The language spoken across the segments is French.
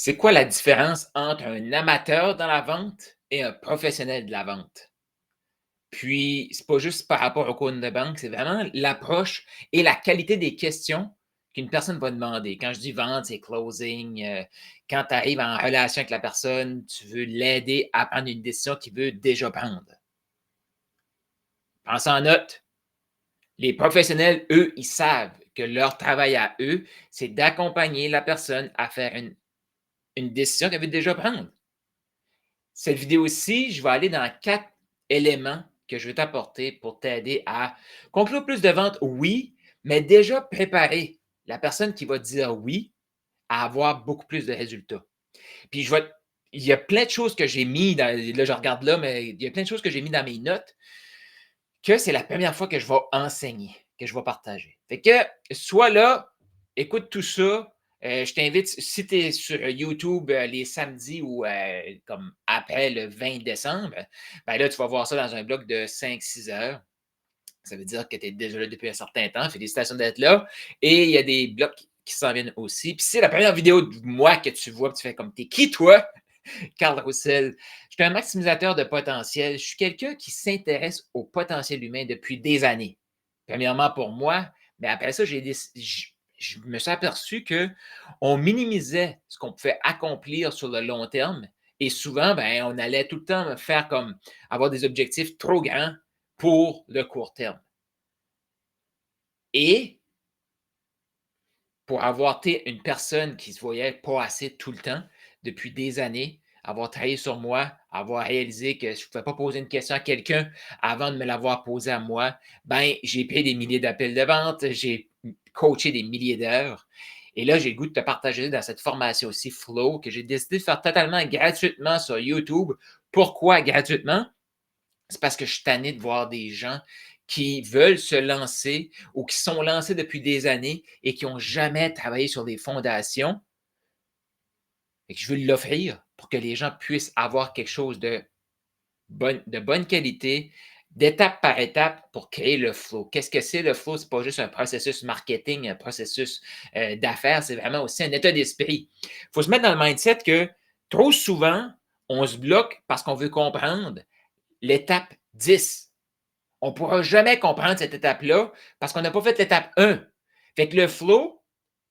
C'est quoi la différence entre un amateur dans la vente et un professionnel de la vente? Puis, c'est pas juste par rapport au compte de banque, c'est vraiment l'approche et la qualité des questions qu'une personne va demander. Quand je dis vente, c'est closing. Quand tu arrives en relation avec la personne, tu veux l'aider à prendre une décision qu'il veut déjà prendre. Prends ça en note. Les professionnels, eux, ils savent que leur travail à eux, c'est d'accompagner la personne à faire une décision qu'elle veut déjà prendre. Cette vidéo-ci, je vais aller dans 4 éléments que je vais t'apporter pour t'aider à conclure plus de ventes, oui, mais déjà préparer la personne qui va dire oui à avoir beaucoup plus de résultats. Puis il y a plein de choses que j'ai mis dans là, je regarde là, mais il y a plein de choses que j'ai mis dans mes notes que c'est la première fois que je vais enseigner, que je vais partager. Fait que sois là, écoute tout ça. Je t'invite, si tu es sur YouTube les samedis ou comme après le 20 décembre, ben là, tu vas voir ça dans un bloc de 5-6 heures. Ça veut dire que tu es déjà là depuis un certain temps. Félicitations d'être là. Et il y a des blocs qui s'en viennent aussi. Puis c'est la première vidéo de moi que tu vois, puis tu fais comme t'es qui toi? Carl Roussel. Je suis un maximisateur de potentiel. Je suis quelqu'un qui s'intéresse au potentiel humain depuis des années. Premièrement pour moi, mais après ça, je me suis aperçu qu'on minimisait ce qu'on pouvait accomplir sur le long terme. Et souvent, ben, on allait tout le temps faire comme avoir des objectifs trop grands pour le court terme. Et pour avoir été une personne qui se voyait pas assez tout le temps depuis des années, avoir travaillé sur moi, avoir réalisé que je ne pouvais pas poser une question à quelqu'un avant de me l'avoir posée à moi, ben, j'ai payé des milliers d'appels de vente, j'ai coaché des milliers d'heures. Et là, j'ai le goût de te partager dans cette formation aussi Flow que j'ai décidé de faire totalement gratuitement sur YouTube. Pourquoi gratuitement? C'est parce que je suis tanné de voir des gens qui veulent se lancer ou qui sont lancés depuis des années et qui n'ont jamais travaillé sur des fondations. Et que je veux l'offrir pour que les gens puissent avoir quelque chose de bonne qualité, d'étape par étape pour créer le flow. Qu'est-ce que c'est le flow? Ce n'est pas juste un processus marketing, un processus d'affaires, c'est vraiment aussi un état d'esprit. Il faut se mettre dans le mindset que trop souvent, on se bloque parce qu'on veut comprendre l'étape 10. On ne pourra jamais comprendre cette étape-là parce qu'on n'a pas fait l'étape 1. Fait que le flow,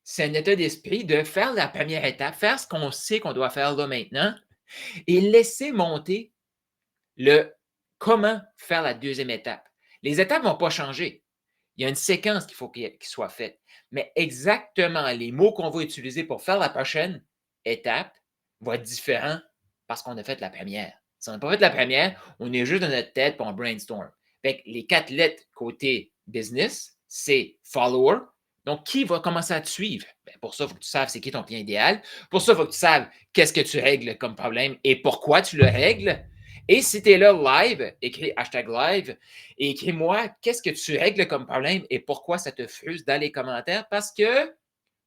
c'est un état d'esprit de faire la première étape, faire ce qu'on sait qu'on doit faire là maintenant et laisser monter le comment faire la deuxième étape. Les étapes ne vont pas changer. Il y a une séquence qu'il faut qu'il soit faite. Mais exactement les mots qu'on va utiliser pour faire la prochaine étape vont être différents parce qu'on a fait la première. Si on n'a pas fait la première, on est juste dans notre tête et on brainstorm. Fait que les 4 lettres côté business, c'est follower. Donc, qui va commencer à te suivre? Bien, pour ça, il faut que tu saches c'est qui ton client idéal. Pour ça, il faut que tu saches qu'est-ce que tu règles comme problème et pourquoi tu le règles. Et si tu es là live, écris hashtag live et écris-moi qu'est-ce que tu règles comme problème et pourquoi ça te frustre dans les commentaires parce que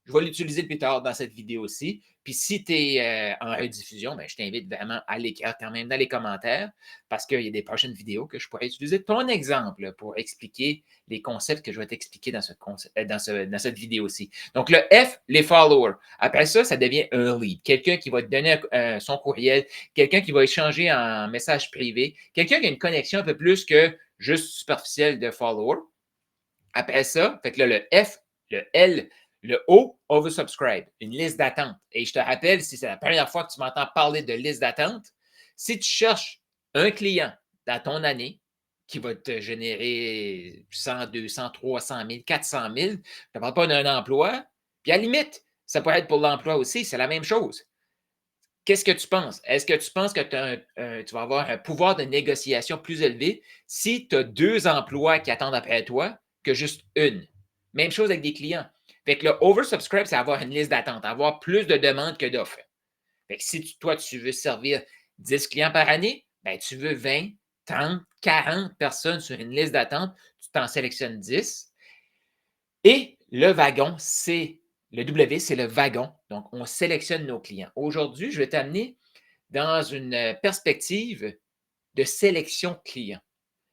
je vais l'utiliser plus tard dans cette vidéo aussi. Puis si tu es en rediffusion, ben, je t'invite vraiment à l'écrire quand même dans les commentaires parce qu'il y a des prochaines vidéos que je pourrais utiliser ton exemple pour expliquer les concepts que je vais t'expliquer dans cette vidéo aussi. Donc, le F, les followers. Après ça, ça devient un lead. Quelqu'un qui va te donner son courriel, quelqu'un qui va échanger en message privé, quelqu'un qui a une connexion un peu plus que juste superficielle de followers. Après ça, fait que là, le F, le L, le O, oversubscribe, une liste d'attente. Et je te rappelle, si c'est la première fois que tu m'entends parler de liste d'attente, si tu cherches un client dans ton année qui va te générer 100, 200, 300 000, 400 000, tu ne parles pas d'un emploi, puis à la limite, ça pourrait être pour l'emploi aussi, c'est la même chose. Qu'est-ce que tu penses? Est-ce que tu penses que tu vas avoir un pouvoir de négociation plus élevé si tu as 2 emplois qui attendent après toi que juste une? Même chose avec des clients. Fait que le oversubscribe, c'est avoir une liste d'attente, avoir plus de demandes que d'offres. Fait que si toi, tu veux servir 10 clients par année, ben, tu veux 20, 30, 40 personnes sur une liste d'attente, tu t'en sélectionnes 10. Et le wagon, c'est le W, c'est le wagon. Donc, on sélectionne nos clients. Aujourd'hui, je vais t'amener dans une perspective de sélection client.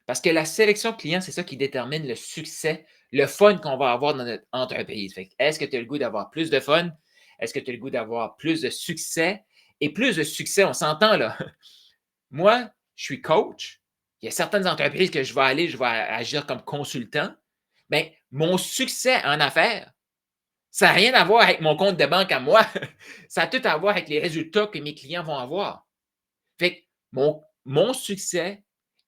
Parce que la sélection client, c'est ça qui détermine le succès, le fun qu'on va avoir dans notre entreprise. Est-ce que tu as le goût d'avoir plus de fun? Est-ce que tu as le goût d'avoir plus de succès? Et plus de succès, on s'entend là. Moi, je suis coach. Il y a certaines entreprises que je vais aller, je vais agir comme consultant. Mais mon succès en affaires, ça n'a rien à voir avec mon compte de banque à moi. Ça a tout à voir avec les résultats que mes clients vont avoir. Fait que mon succès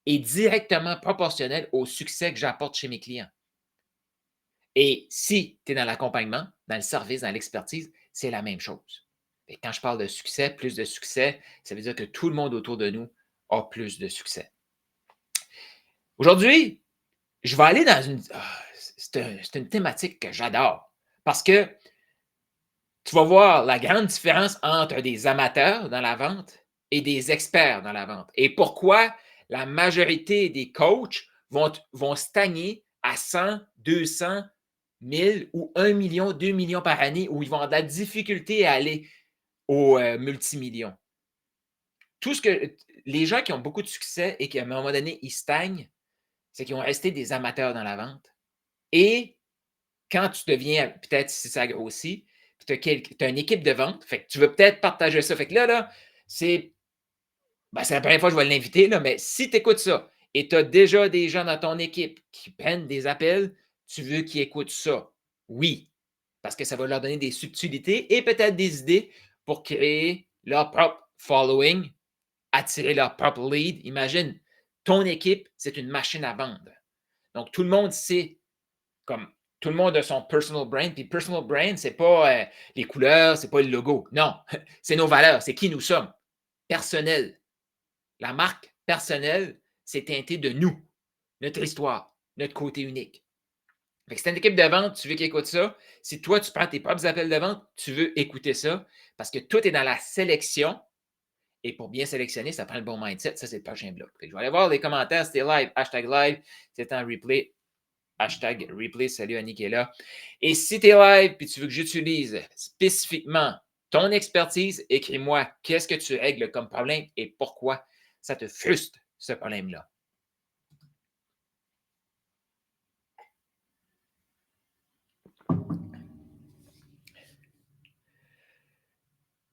est directement proportionnel au succès que j'apporte chez mes clients. Et si tu es dans l'accompagnement, dans le service, dans l'expertise, c'est la même chose. Et quand je parle de succès, plus de succès, ça veut dire que tout le monde autour de nous a plus de succès. Aujourd'hui, je vais aller dans une. C'est une thématique que j'adore parce que tu vas voir la grande différence entre des amateurs dans la vente et des experts dans la vente. Et pourquoi la majorité des coachs vont stagner à 100, 200, 1000 ou 1 million, 2 millions par année, où ils vont avoir de la difficulté à aller aux multimillions. Tout ce que les gens qui ont beaucoup de succès et qui, à un moment donné, ils stagnent, c'est qu'ils ont resté des amateurs dans la vente. Et quand tu deviens, peut-être si ça grossit, tu as une équipe de vente, fait que tu veux peut-être partager ça. Fait que là, c'est c'est la première fois que je vais l'inviter, là, mais si tu écoutes ça et tu as déjà des gens dans ton équipe qui prennent des appels, tu veux qu'ils écoutent ça. Oui, parce que ça va leur donner des subtilités et peut-être des idées pour créer leur propre following, attirer leur propre lead. Imagine, ton équipe, c'est une machine à vendre. Donc, tout le monde sait, comme tout le monde a son personal brand. Puis personal brand, c'est pas les couleurs, c'est pas le logo. Non, c'est nos valeurs, c'est qui nous sommes. Personnel. La marque personnelle, c'est teinté de nous, notre histoire, notre côté unique. Fait que si tu as une équipe de vente, tu veux qu'ils écoutent ça. Si toi, tu prends tes propres appels de vente, tu veux écouter ça parce que tout est dans la sélection. Et pour bien sélectionner, ça prend le bon mindset. Ça, c'est le prochain bloc. Fait que je vais aller voir les commentaires. C'était live, hashtag live. C'est en replay. Hashtag replay. Salut Annie qui est là. Et si tu es live et tu veux que j'utilise spécifiquement ton expertise, écris-moi qu'est-ce que tu règles comme problème et pourquoi ça te frustre, ce problème-là.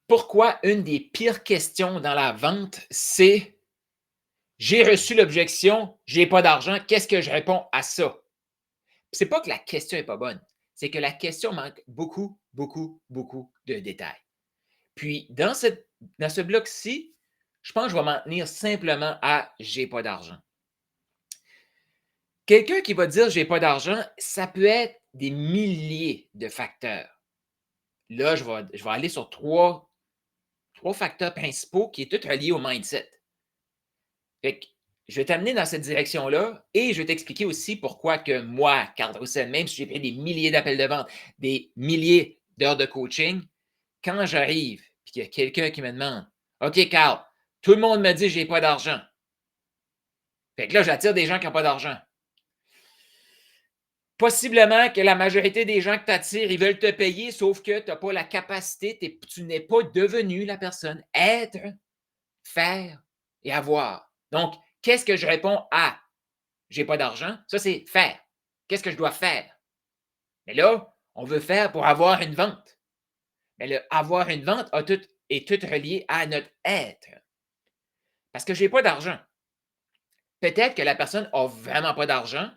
Pourquoi une des pires questions dans la vente, c'est j'ai reçu l'objection, j'ai pas d'argent, qu'est-ce que je réponds à ça? C'est pas que la question n'est pas bonne, c'est que la question manque beaucoup, beaucoup, beaucoup de détails. Puis, dans ce bloc-ci, je pense que je vais m'en tenir simplement à j'ai pas d'argent. Quelqu'un qui va dire j'ai pas d'argent, ça peut être des milliers de facteurs. Là, je vais aller sur trois facteurs principaux qui est tout relié au mindset. Fait que je vais t'amener dans cette direction-là et je vais t'expliquer aussi pourquoi que moi, Carl Roussel, même si j'ai pris des milliers d'appels de vente, des milliers d'heures de coaching, quand j'arrive et qu'il y a quelqu'un qui me demande OK, Carl, tout le monde me dit que je n'ai pas d'argent. Fait que là, j'attire des gens qui n'ont pas d'argent. Possiblement que la majorité des gens que tu attires, ils veulent te payer, sauf que tu n'as pas la capacité, tu n'es pas devenu la personne. Être, faire et avoir. Donc, qu'est-ce que je réponds à j'ai pas d'argent? Ça, c'est faire. Qu'est-ce que je dois faire? Mais là, on veut faire pour avoir une vente. Mais le avoir une vente est tout relié à notre être. Parce que j'ai pas d'argent. Peut-être que la personne a vraiment pas d'argent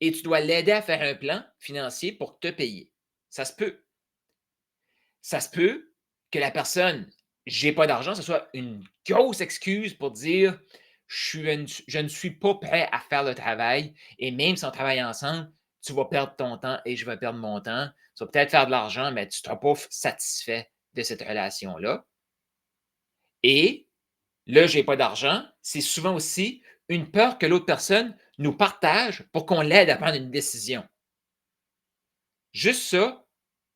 et tu dois l'aider à faire un plan financier pour te payer. Ça se peut. Ça se peut que la personne, j'ai pas d'argent, ce soit une grosse excuse pour dire je ne suis pas prêt à faire le travail et même si on travaille ensemble, tu vas perdre ton temps et je vais perdre mon temps. Tu vas peut-être faire de l'argent, mais tu ne seras pas satisfait de cette relation-là. Et là, j'ai pas d'argent, c'est souvent aussi une peur que l'autre personne nous partage pour qu'on l'aide à prendre une décision. Juste ça,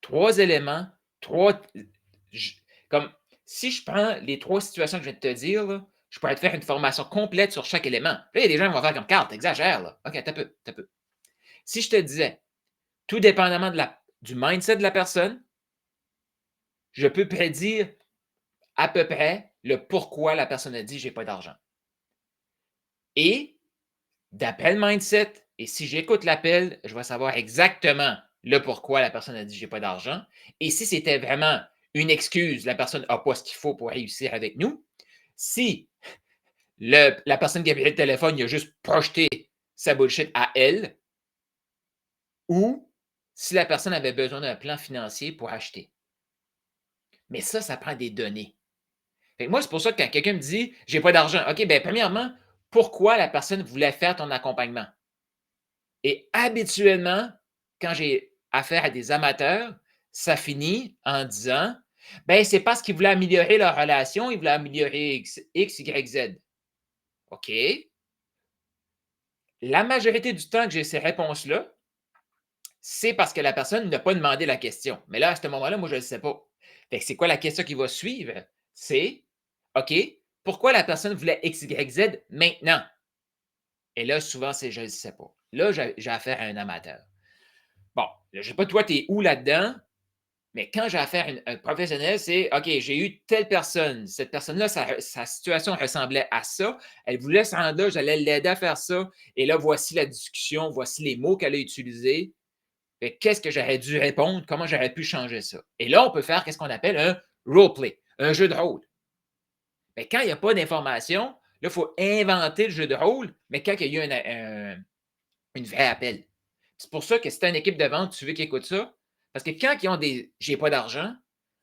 trois éléments, trois. Comme si je prends les trois situations que je viens de te dire, là, je pourrais te faire une formation complète sur chaque élément. Là, il y a des gens qui vont faire comme Carl, t'exagères, là. OK, t'as peu. Si je te disais, tout dépendamment du mindset de la personne, je peux prédire à peu près le pourquoi la personne a dit j'ai pas d'argent. Et d'après le mindset, et si j'écoute l'appel, je vais savoir exactement le pourquoi la personne a dit: «J'ai pas d'argent» et si c'était vraiment une excuse, la personne n'a pas ce qu'il faut pour réussir avec nous. Si la personne qui a pris le téléphone, il a juste projeté sa bullshit à elle ou si la personne avait besoin d'un plan financier pour acheter. Mais ça prend des données. Fait que moi, c'est pour ça que quand quelqu'un me dit: «J'ai pas d'argent», OK, bien, premièrement, pourquoi la personne voulait faire ton accompagnement? Et habituellement, quand j'ai affaire à des amateurs, ça finit en disant: «Ben, c'est parce qu'ils voulaient améliorer leur relation, ils voulaient améliorer X, Y, Z». OK. La majorité du temps que j'ai ces réponses-là, c'est parce que la personne n'a pas demandé la question. Mais là, à ce moment-là, moi, je ne le sais pas. Fait que c'est quoi la question qui va suivre? C'est: «OK, pourquoi la personne voulait X, Y, Z maintenant?» Et là, souvent, c'est: «Je ne sais pas». Là, j'ai affaire à un amateur. Bon, je ne sais pas toi, tu es où là-dedans? Mais quand j'ai affaire à un professionnel, c'est OK, j'ai eu telle personne. Cette personne-là, sa situation ressemblait à ça. Elle voulait se rendre là, j'allais l'aider à faire ça. Et là, voici la discussion, voici les mots qu'elle a utilisés. Fait qu'est-ce que j'aurais dû répondre? Comment j'aurais pu changer ça? Et là, on peut faire qu'est-ce qu'on appelle un role play, un jeu de rôle. Mais quand il n'y a pas d'information, là, il faut inventer le jeu de rôle, mais quand il y a eu une vraie appel. C'est pour ça que si tu as une équipe de vente, tu veux qu'ils écoutent ça. Parce que quand ils ont des j'ai pas d'argent,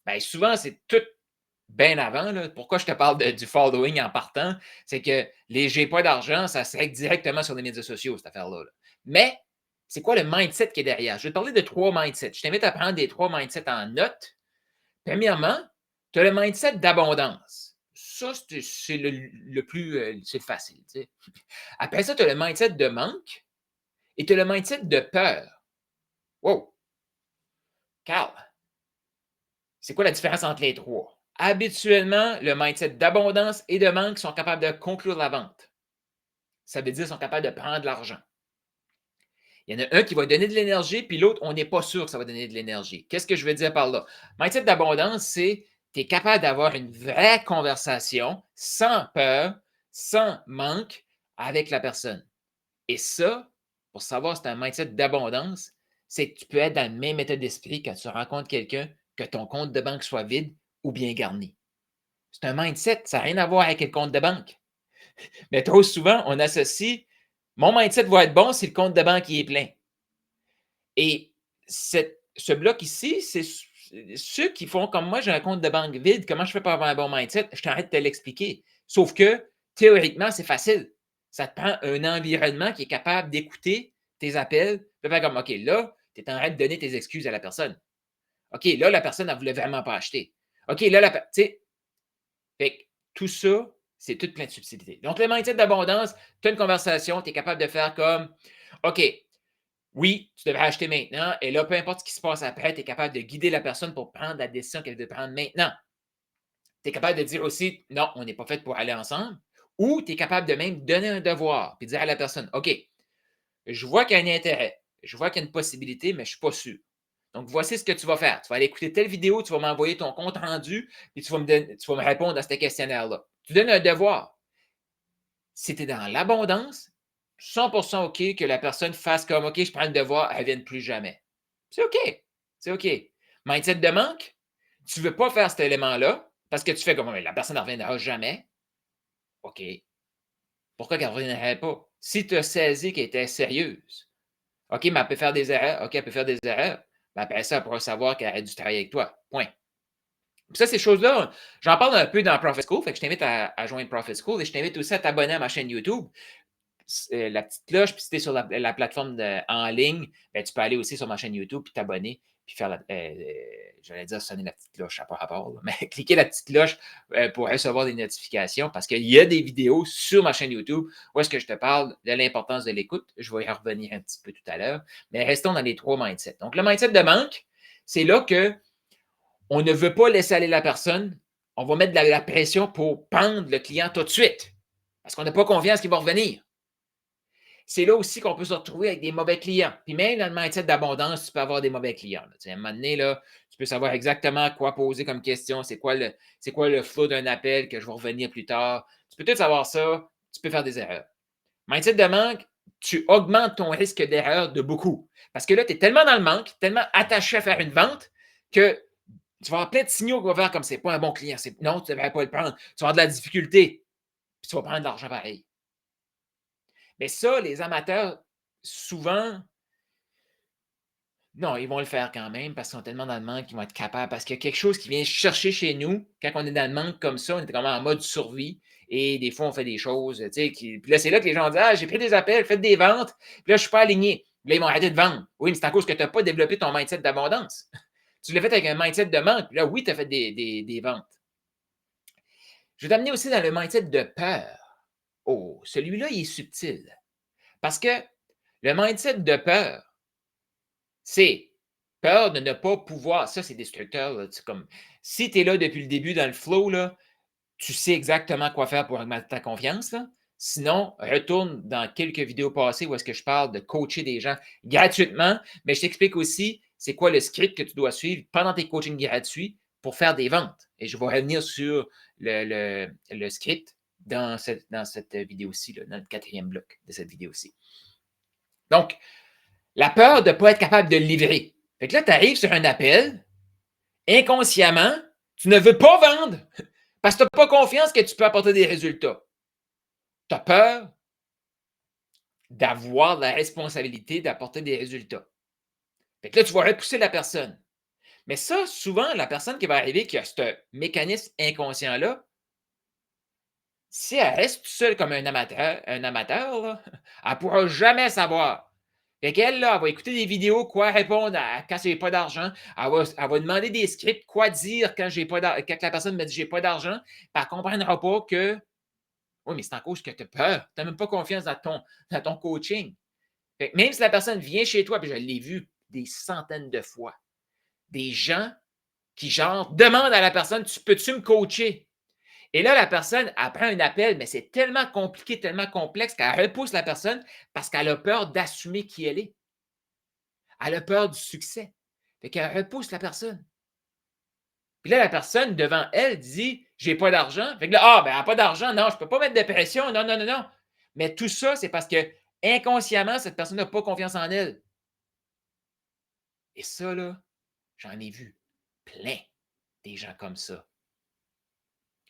bien souvent, c'est tout bien avant. Là. Pourquoi je te parle du following en partant? C'est que les j'ai pas d'argent, ça se règle directement sur les médias sociaux, cette affaire-là. Là. Mais c'est quoi le mindset qui est derrière? Je vais te parler de 3 mindsets. Je t'invite à prendre des 3 mindsets en note. Premièrement, tu as le mindset d'abondance. Ça, c'est le plus c'est facile. Tu sais. Après ça, tu as le mindset de manque et tu as le mindset de peur. Wow! Carl, c'est quoi la différence entre les trois? Habituellement, le mindset d'abondance et de manque sont capables de conclure la vente. Ça veut dire qu'ils sont capables de prendre de l'argent. Il y en a un qui va donner de l'énergie, puis l'autre, on n'est pas sûr que ça va donner de l'énergie. Qu'est-ce que je veux dire par là? Mindset d'abondance, c'est tu es capable d'avoir une vraie conversation sans peur, sans manque avec la personne. Et ça, pour savoir si tu as un mindset d'abondance, c'est que tu peux être dans le même état d'esprit quand tu rencontres quelqu'un, que ton compte de banque soit vide ou bien garni. C'est un mindset, ça n'a rien à voir avec le compte de banque. Mais trop souvent, on associe mon mindset va être bon si le compte de banque est plein. Et ce bloc ici, c'est ceux qui font comme moi, j'ai un compte de banque vide, comment je fais pour avoir un bon mindset? Je t'arrête de te l'expliquer. Sauf que théoriquement, c'est facile. Ça te prend un environnement qui est capable d'écouter tes appels, de faire comme OK, là, tu es en train de donner tes excuses à la personne. OK, là, la personne, elle ne voulait vraiment pas acheter. OK, là, tu sais, fait que tout ça, c'est toute plein de subtilités. Donc, le mindset d'abondance, tu as une conversation, tu es capable de faire comme OK, oui, tu devrais acheter maintenant. Et là, peu importe ce qui se passe après, tu es capable de guider la personne pour prendre la décision qu'elle veut prendre maintenant. Tu es capable de dire aussi, non, on n'est pas fait pour aller ensemble. Ou tu es capable de même donner un devoir, puis dire à la personne, OK, je vois qu'il y a un intérêt, je vois qu'il y a une possibilité, mais je ne suis pas sûr. Donc, voici ce que tu vas faire. Tu vas aller écouter telle vidéo, tu vas m'envoyer ton compte rendu, puis tu vas me répondre à ce questionnaire-là. Tu donnes un devoir. Si tu es dans l'abondance, 100% OK que la personne fasse comme OK, je prends le devoir, elle ne vienne plus jamais. C'est OK. C'est OK. Mindset de manque, tu ne veux pas faire cet élément-là parce que tu fais comme la personne ne reviendra jamais. OK. Pourquoi qu'elle ne reviendrait pas? Si tu as saisi qu'elle était sérieuse, OK, mais elle peut faire des erreurs. OK, elle peut faire des erreurs. Mais après ça, elle pourra savoir qu'elle a dû travailler avec toi. Point. Puis ça, ces choses-là, j'en parle un peu dans Profit School, fait que je t'invite à joindre Profit School et je t'invite aussi à t'abonner à ma chaîne YouTube. La petite cloche, puis si tu es sur la plateforme en ligne, ben, tu peux aller aussi sur ma chaîne YouTube, puis t'abonner, puis faire j'allais dire sonner la petite cloche, ça n'a pas rapport, là, mais cliquer la petite cloche pour recevoir des notifications, parce qu'il y a des vidéos sur ma chaîne YouTube où est-ce que je te parle de l'importance de l'écoute. Je vais y revenir un petit peu tout à l'heure, mais restons dans les 3 mindsets. Donc, le mindset de manque, c'est là que on ne veut pas laisser aller la personne, on va mettre de la pression pour pendre le client tout de suite, parce qu'on n'a pas confiance qu'il va revenir. C'est là aussi qu'on peut se retrouver avec des mauvais clients. Puis même dans le mindset d'abondance, tu peux avoir des mauvais clients. Là. À un moment donné, là, tu peux savoir exactement quoi poser comme question, c'est quoi le flow d'un appel que je vais revenir plus tard. Tu peux tout savoir ça, tu peux faire des erreurs. Mindset de manque, tu augmentes ton risque d'erreur de beaucoup. Parce que là, tu es tellement dans le manque, tellement attaché à faire une vente que tu vas avoir plein de signaux qui vont faire comme c'est pas un bon client. Non, tu ne devrais pas le prendre. Tu vas avoir de la difficulté, puis tu vas prendre de l'argent pareil. Mais ça, les amateurs, souvent, non, ils vont le faire quand même parce qu'ils sont tellement dans le manque qu'ils vont être capables. Parce qu'il y a quelque chose qui vient chercher chez nous quand on est dans le manque comme ça, on est vraiment en mode survie. Et des fois, on fait des choses, tu sais, puis là, c'est là que les gens disent: Ah, j'ai pris des appels, faites des ventes, puis là, je ne suis pas aligné. Puis là, ils vont arrêter de vendre. Oui, mais c'est à cause que tu n'as pas développé ton mindset d'abondance. Tu l'as fait avec un mindset de manque, puis là, oui, tu as fait des ventes. Je vais t'amener aussi dans le mindset de peur. Oh, celui-là, il est subtil. Parce que le mindset de peur, c'est peur de ne pas pouvoir. Ça, c'est destructeur. Là, comme, si tu es là depuis le début dans le flow, là, tu sais exactement quoi faire pour augmenter ta confiance. Là. Sinon, retourne dans quelques vidéos passées où est-ce que je parle de coacher des gens gratuitement, mais je t'explique aussi c'est quoi le script que tu dois suivre pendant tes coachings gratuits pour faire des ventes. Et je vais revenir sur le script dans cette vidéo-ci, dans le 4e bloc de cette vidéo-ci. Donc, la peur de ne pas être capable de le livrer. Fait que là, tu arrives sur un appel, inconsciemment, tu ne veux pas vendre parce que tu n'as pas confiance que tu peux apporter des résultats. Tu as peur d'avoir la responsabilité d'apporter des résultats. Fait que là, tu vas repousser la personne. Mais ça, souvent, la personne qui va arriver, qui a ce mécanisme inconscient-là, si elle reste seule comme un amateur là, elle ne pourra jamais savoir. Fait qu'elle, là, elle va écouter des vidéos, quoi répondre quand j'ai pas d'argent. Elle va demander des scripts, quoi dire quand quand la personne me dit j'ai pas d'argent. Puis elle ne comprendra pas que oui, mais c'est en cause que tu as peur. Tu n'as même pas confiance dans ton coaching. Fait que même si la personne vient chez toi, puis je l'ai vu des centaines de fois, des gens qui, genre, demandent à la personne: Tu peux-tu me coacher? Et là, la personne, elle prend un appel, mais c'est tellement compliqué, tellement complexe qu'elle repousse la personne parce qu'elle a peur d'assumer qui elle est. Elle a peur du succès. Fait qu'elle repousse la personne. Puis là, la personne, devant elle, dit: J'ai pas d'argent. Fait que là, ben, elle n'a pas d'argent. Non, je ne peux pas mettre de pression. Non, non, non, non. Mais tout ça, c'est parce que inconsciemment, cette personne n'a pas confiance en elle. Et ça, là, j'en ai vu plein des gens comme ça.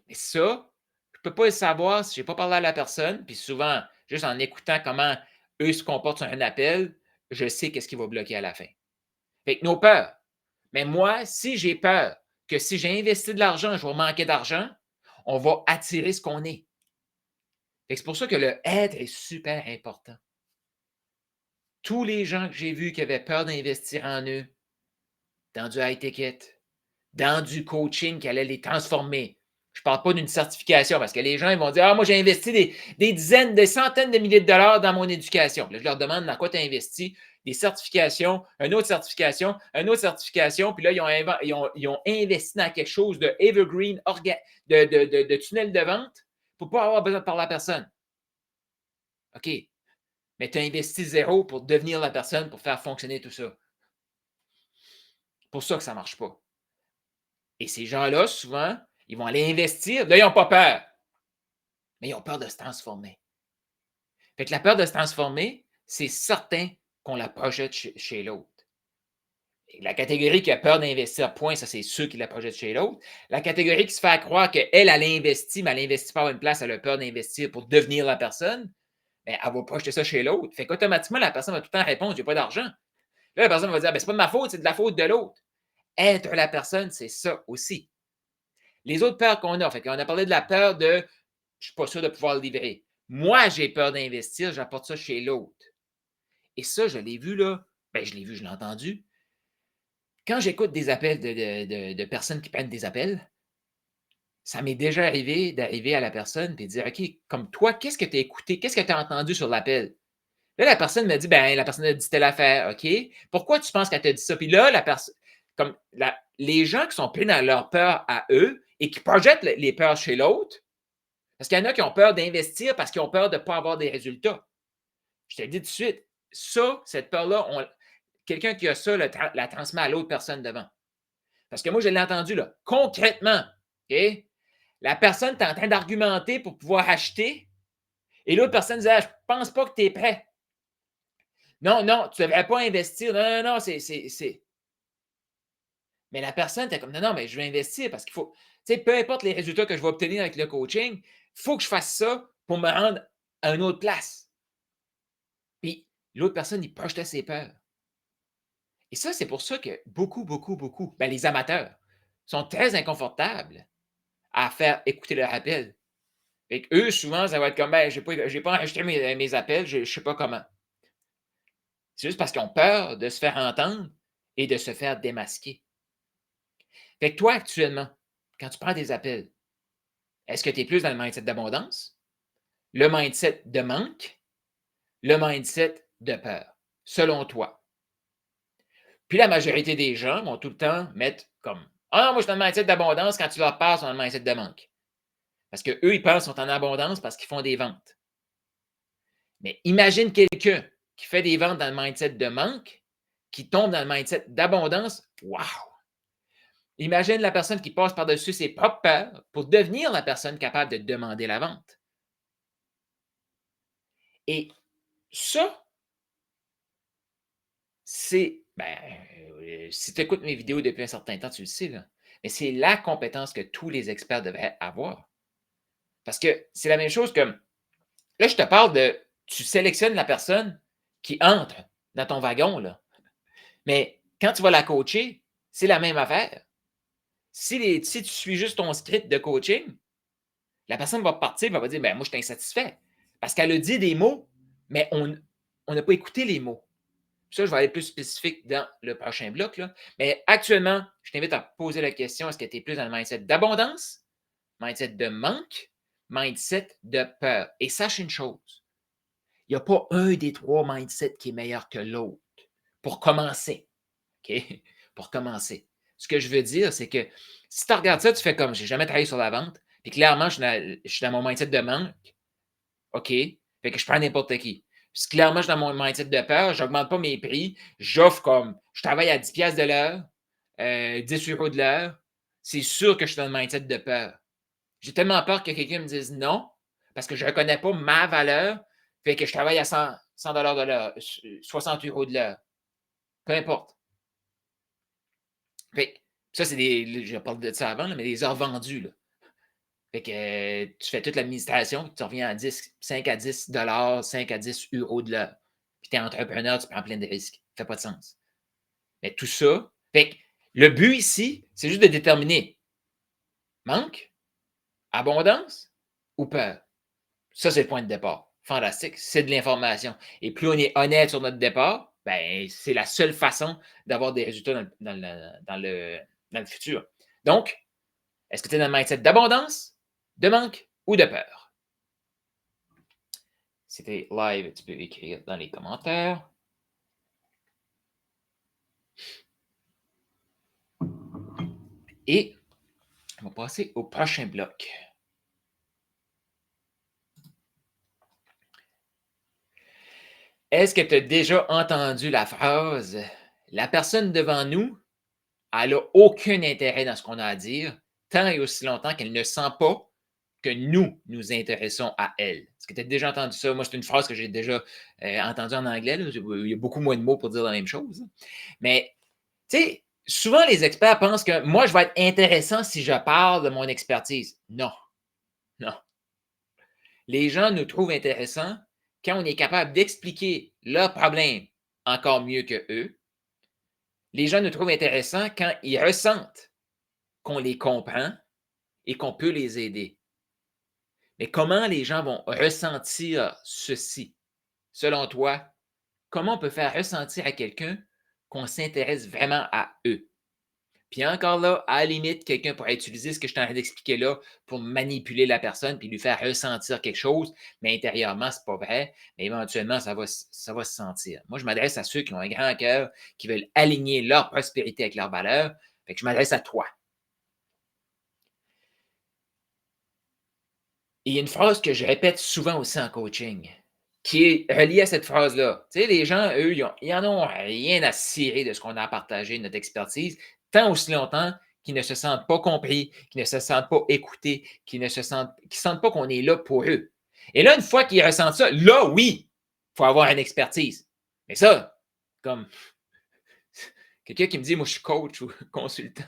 Mais ça, je ne peux pas le savoir si je n'ai pas parlé à la personne. Puis souvent, juste en écoutant comment eux se comportent sur un appel, je sais qu'est-ce qui va bloquer à la fin. Fait que nos peurs. Mais moi, si j'ai peur que si j'ai investi de l'argent, je vais manquer d'argent, on va attirer ce qu'on est. C'est pour ça que le être est super important. Tous les gens que j'ai vus qui avaient peur d'investir en eux, dans du high ticket, dans du coaching qui allait les transformer. Je ne parle pas d'une certification parce que les gens ils vont dire: Ah, moi, j'ai investi des dizaines, des centaines de milliers de dollars dans mon éducation. Là, je leur demande dans quoi tu as investi. Des certifications, une autre certification, une autre certification. Puis là, ils ont investi dans quelque chose de evergreen, de tunnel de vente pour ne pas avoir besoin de parler à personne. OK. Mais tu as investi zéro pour devenir la personne pour faire fonctionner tout ça. C'est pour ça que ça ne marche pas. Et ces gens-là, souvent, ils vont aller investir. Là, ils n'ont pas peur. Mais ils ont peur de se transformer. Fait que la peur de se transformer, c'est certain qu'on la projette chez l'autre. La catégorie qui a peur d'investir, point, ça, c'est ceux qui la projettent chez l'autre. La catégorie qui se fait croire qu'elle, elle investit, mais elle n'investit pas à une place, elle a peur d'investir pour devenir la personne, bien, elle va projeter ça chez l'autre. Fait qu'automatiquement, la personne va tout le temps répondre: J'ai pas d'argent. Là, la personne va dire: C'est pas de ma faute, c'est de la faute de l'autre. Être la personne, c'est ça aussi. Les autres peurs qu'on a, fait qu'on a parlé de la peur de je ne suis pas sûr de pouvoir le livrer. Moi, j'ai peur d'investir, j'apporte ça chez l'autre. Et ça, je l'ai vu là. Je l'ai vu, je l'ai entendu. Quand j'écoute des appels de personnes qui prennent des appels, ça m'est déjà arrivé d'arriver à la personne et de dire: OK, comme toi, qu'est-ce que tu as écouté? Qu'est-ce que tu as entendu sur l'appel? Là, la personne me dit: la personne a dit telle affaire. OK. Pourquoi tu penses qu'elle t'a dit ça? Puis là, les gens qui sont pris dans leur peur à eux et qui projettent les peurs chez l'autre, parce qu'il y en a qui ont peur d'investir parce qu'ils ont peur de ne pas avoir des résultats. Je te le dis tout de suite, ça, cette peur-là, quelqu'un qui a ça la transmet à l'autre personne devant. Parce que moi, je l'ai entendu là, concrètement. OK? La personne est en train d'argumenter pour pouvoir acheter et l'autre personne disait: je ne pense pas que tu es prêt. Non, non, tu ne devrais pas investir. Non, non, non, c'est. Mais la personne était comme: «Non, non, mais je vais investir parce qu'il faut» tu sais, peu importe les résultats que je vais obtenir avec le coaching, il faut que je fasse ça pour me rendre à une autre place. Puis l'autre personne, il projetait ses peurs. Et ça, c'est pour ça que beaucoup, beaucoup, beaucoup, ben, les amateurs sont très inconfortables à faire écouter leur appel. Fait qu'eux, souvent, ça va être comme: «Ben, j'ai pas enregistré mes appels, je sais pas comment». C'est juste parce qu'ils ont peur de se faire entendre et de se faire démasquer. Fait que toi, actuellement, quand tu prends des appels, est-ce que tu es plus dans le mindset d'abondance, le mindset de manque, le mindset de peur, selon toi? Puis la majorité des gens vont tout le temps mettre comme: «Ah non, moi je suis dans le mindset d'abondance», quand tu leur parles, ils sont dans le mindset de manque. Parce qu'eux, ils pensent qu'ils sont en abondance parce qu'ils font des ventes. Mais imagine quelqu'un qui fait des ventes dans le mindset de manque, qui tombe dans le mindset d'abondance. Wow! Imagine la personne qui passe par-dessus ses propres peurs pour devenir la personne capable de demander la vente. Et ça, c'est, ben, si tu écoutes mes vidéos depuis un certain temps, tu le sais, là. Mais c'est la compétence que tous les experts devraient avoir. Parce que c'est la même chose que, là, je te parle de, tu sélectionnes la personne qui entre dans ton wagon, là. Mais quand tu vas la coacher, c'est la même affaire. Si tu suis juste ton script de coaching, la personne va partir et va dire: «Ben, moi, je suis insatisfait». Parce qu'elle a dit des mots, mais on n'a pas écouté les mots. Ça, je vais aller plus spécifique dans le prochain bloc, là. Mais actuellement, je t'invite à poser la question: est-ce que tu es plus dans le mindset d'abondance, mindset de manque, mindset de peur? Et sache une chose, il n'y a pas un des trois mindsets qui est meilleur que l'autre pour commencer. OK? Pour commencer. Ce que je veux dire, c'est que si tu regardes ça, tu fais comme: «J'ai jamais travaillé sur la vente, puis clairement, je suis dans mon mindset de manque». OK, fait que je prends n'importe qui. Si clairement, je suis dans mon mindset de peur, j'augmente pas mes prix, j'offre comme je travaille à 10 piastres de l'heure, 10 € de l'heure. C'est sûr que je suis dans le mindset de peur. J'ai tellement peur que quelqu'un me dise non, parce que je ne reconnais pas ma valeur, fait que je travaille à 100 de l'heure, 60 € de l'heure, peu importe. Fait que ça, c'est des je parle de ça avant, là, mais des heures vendues, là. Fait que tu fais toute l'administration, tu reviens à 5 à 10 $, 5 à 10 € de l'heure. Puis tu es entrepreneur, tu prends plein de risques. Ça fait pas de sens. Mais tout ça, fait que le but ici, c'est juste de déterminer manque, abondance ou peur. Ça, c'est le point de départ. Fantastique. C'est de l'information. Et plus on est honnête sur notre départ, ben, c'est la seule façon d'avoir des résultats dans le futur. Donc, est-ce que tu es dans le mindset d'abondance, de manque ou de peur? C'était live, tu peux écrire dans les commentaires. Et on va passer au prochain bloc. Est-ce que tu as déjà entendu la phrase: «La personne devant nous, elle n'a aucun intérêt dans ce qu'on a à dire, tant et aussi longtemps qu'elle ne sent pas que nous nous intéressons à elle». Est-ce que tu as déjà entendu ça? Moi, c'est une phrase que j'ai déjà entendue en anglais. Là. Il y a beaucoup moins de mots pour dire la même chose. Mais, tu sais, souvent les experts pensent que moi, je vais être intéressant si je parle de mon expertise. Non, non. Les gens nous trouvent intéressants quand on est capable d'expliquer leurs problèmes encore mieux que eux. Les gens nous trouvent intéressants quand ils ressentent qu'on les comprend et qu'on peut les aider. Mais comment les gens vont ressentir ceci? Selon toi, comment on peut faire ressentir à quelqu'un qu'on s'intéresse vraiment à eux? Puis encore là, à la limite, quelqu'un pourrait utiliser ce que je suis en train d'expliquer là pour manipuler la personne puis lui faire ressentir quelque chose, mais intérieurement, c'est pas vrai. Mais éventuellement, ça va se sentir. Moi, je m'adresse à ceux qui ont un grand cœur, qui veulent aligner leur prospérité avec leurs valeurs. Fait que je m'adresse à toi. Et il y a une phrase que je répète souvent aussi en coaching, qui est reliée à cette phrase-là. Tu sais, les gens, eux, ils en ont rien à cirer de ce qu'on a à partager, de notre expertise, tant aussi longtemps qu'ils ne se sentent pas compris, qu'ils ne se sentent pas écoutés, qu'ils sentent pas qu'on est là pour eux. Et là, une fois qu'ils ressentent ça, là, oui, il faut avoir une expertise. Mais ça, comme quelqu'un qui me dit: «Moi, je suis coach ou consultant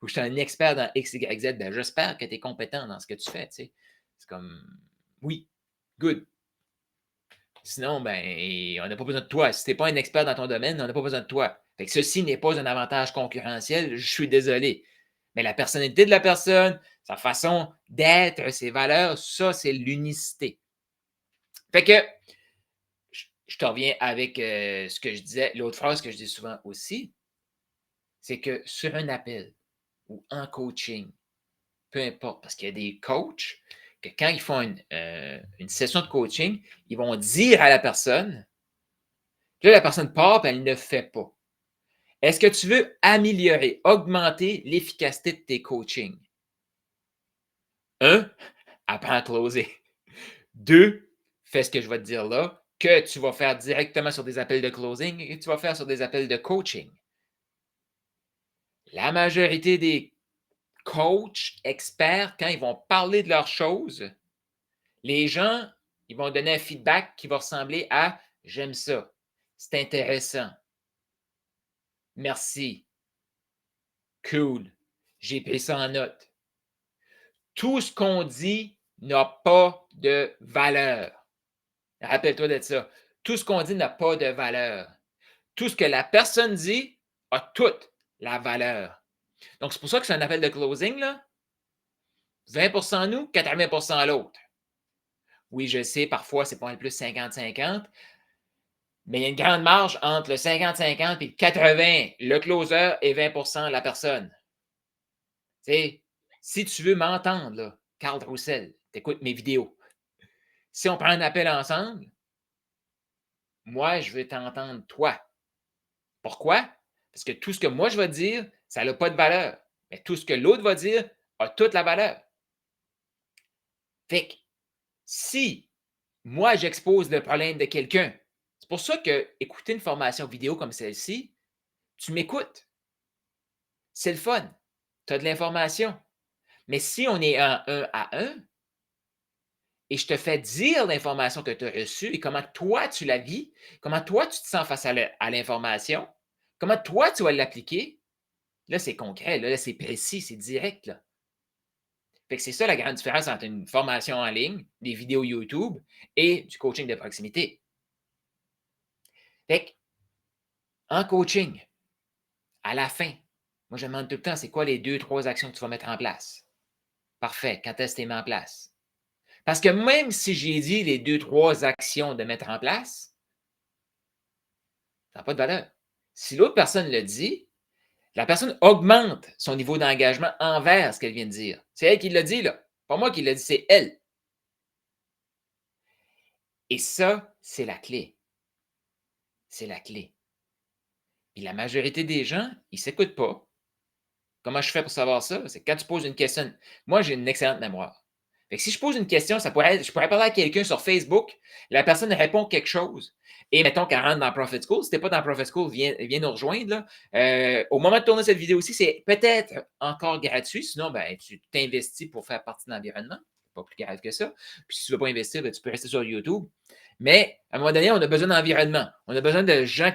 ou je suis un expert dans X, Y, Z», ben, j'espère que tu es compétent dans ce que tu fais, tu sais? C'est comme oui, good. Sinon, ben, on n'a pas besoin de toi. Si tu es pas un expert dans ton domaine, on n'a pas besoin de toi. Fait que ceci n'est pas un avantage concurrentiel, je suis désolé. Mais la personnalité de la personne, sa façon d'être, ses valeurs, ça, c'est l'unicité. Fait que je te reviens avec ce que je disais, l'autre phrase que je dis souvent aussi, c'est que sur un appel ou en coaching, peu importe, parce qu'il y a des coachs que quand ils font une session de coaching, ils vont dire à la personne, puis là, la personne part, puis elle ne fait pas. Est-ce que tu veux améliorer, augmenter l'efficacité de tes coachings? Un, apprends à closer. Deux, fais ce que je vais te dire là, que tu vas faire directement sur des appels de closing et que tu vas faire sur des appels de coaching. La majorité des coachs experts, quand ils vont parler de leurs choses, les gens, ils vont donner un feedback qui va ressembler à j'aime ça, c'est intéressant, merci, cool, j'ai pris ça en note. Tout ce qu'on dit n'a pas de valeur. Rappelle-toi de ça. Tout ce qu'on dit n'a pas de valeur. Tout ce que la personne dit a toute la valeur. Donc, c'est pour ça que c'est un appel de closing, là. 20% nous, 80% l'autre. Oui, je sais, parfois, c'est pas un plus 50-50, mais il y a une grande marge entre le 50-50 et le 80, le closer, et 20% la personne. Tu sais, si tu veux m'entendre, là, Carl Roussel, t'écoutes mes vidéos. Si on prend un appel ensemble, moi, je veux t'entendre toi. Pourquoi? Parce que tout ce que moi je vais dire, ça n'a pas de valeur. Mais tout ce que l'autre va dire a toute la valeur. Fait que si moi j'expose le problème de quelqu'un, c'est pour ça que écouter une formation vidéo comme celle-ci, tu m'écoutes. C'est le fun. Tu as de l'information. Mais si on est en un à un et je te fais dire l'information que tu as reçue et comment toi tu la vis, comment toi tu te sens face à l'information, comment toi tu vas l'appliquer, là c'est concret, là c'est précis, c'est direct. Là. Fait que c'est ça la grande différence entre une formation en ligne, des vidéos YouTube et du coaching de proximité. Fait que, en coaching, à la fin, moi je demande tout le temps, c'est quoi les 2, 3 actions que tu vas mettre en place? Parfait, quand est-ce que tu les mets en place? Parce que même si j'ai dit les 2, 3 actions de mettre en place, ça n'a pas de valeur. Si l'autre personne le dit, la personne augmente son niveau d'engagement envers ce qu'elle vient de dire. C'est elle qui l'a dit, là. Pas moi qui l'a dit, c'est elle. Et ça, c'est la clé. C'est la clé. Puis la majorité des gens, ils ne s'écoutent pas. Comment je fais pour savoir ça? C'est quand tu poses une question. Moi, j'ai une excellente mémoire. Fait que si je pose une question, je pourrais parler à quelqu'un sur Facebook, la personne répond quelque chose. Et mettons qu'elle rentre dans Profit School. Si tu n'es pas dans Profit School, viens nous rejoindre. Là. Au moment de tourner cette vidéo-ci, c'est peut-être encore gratuit. Sinon, ben, tu t'investis pour faire partie de l'environnement. Pas plus grave que ça. Puis si tu ne veux pas investir, ben, tu peux rester sur YouTube. Mais à un moment donné, on a besoin d'environnement. On a besoin de gens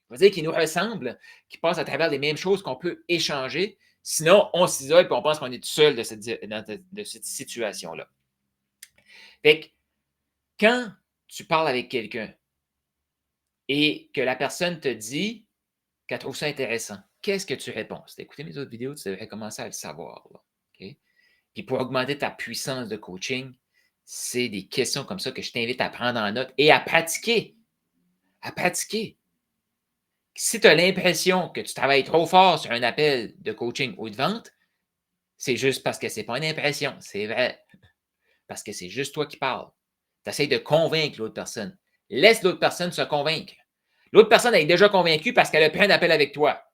on va dire, qui nous ressemblent, qui passent à travers les mêmes choses qu'on peut échanger. Sinon, on s'isole et on pense qu'on est tout seul de cette situation-là. Fait que quand tu parles avec quelqu'un et que la personne te dit qu'elle trouve ça intéressant, qu'est-ce que tu réponds? Si tu as écouté mes autres vidéos, tu devrais commencer à le savoir. Là, okay? Puis pour augmenter ta puissance de coaching, c'est des questions comme ça que je t'invite à prendre en note et à pratiquer. À pratiquer. Si tu as l'impression que tu travailles trop fort sur un appel de coaching ou de vente, c'est juste parce que ce n'est pas une impression, c'est vrai. Parce que c'est juste toi qui parles. Tu essaies de convaincre l'autre personne. Laisse l'autre personne se convaincre. L'autre personne est déjà convaincue parce qu'elle a pris un appel avec toi.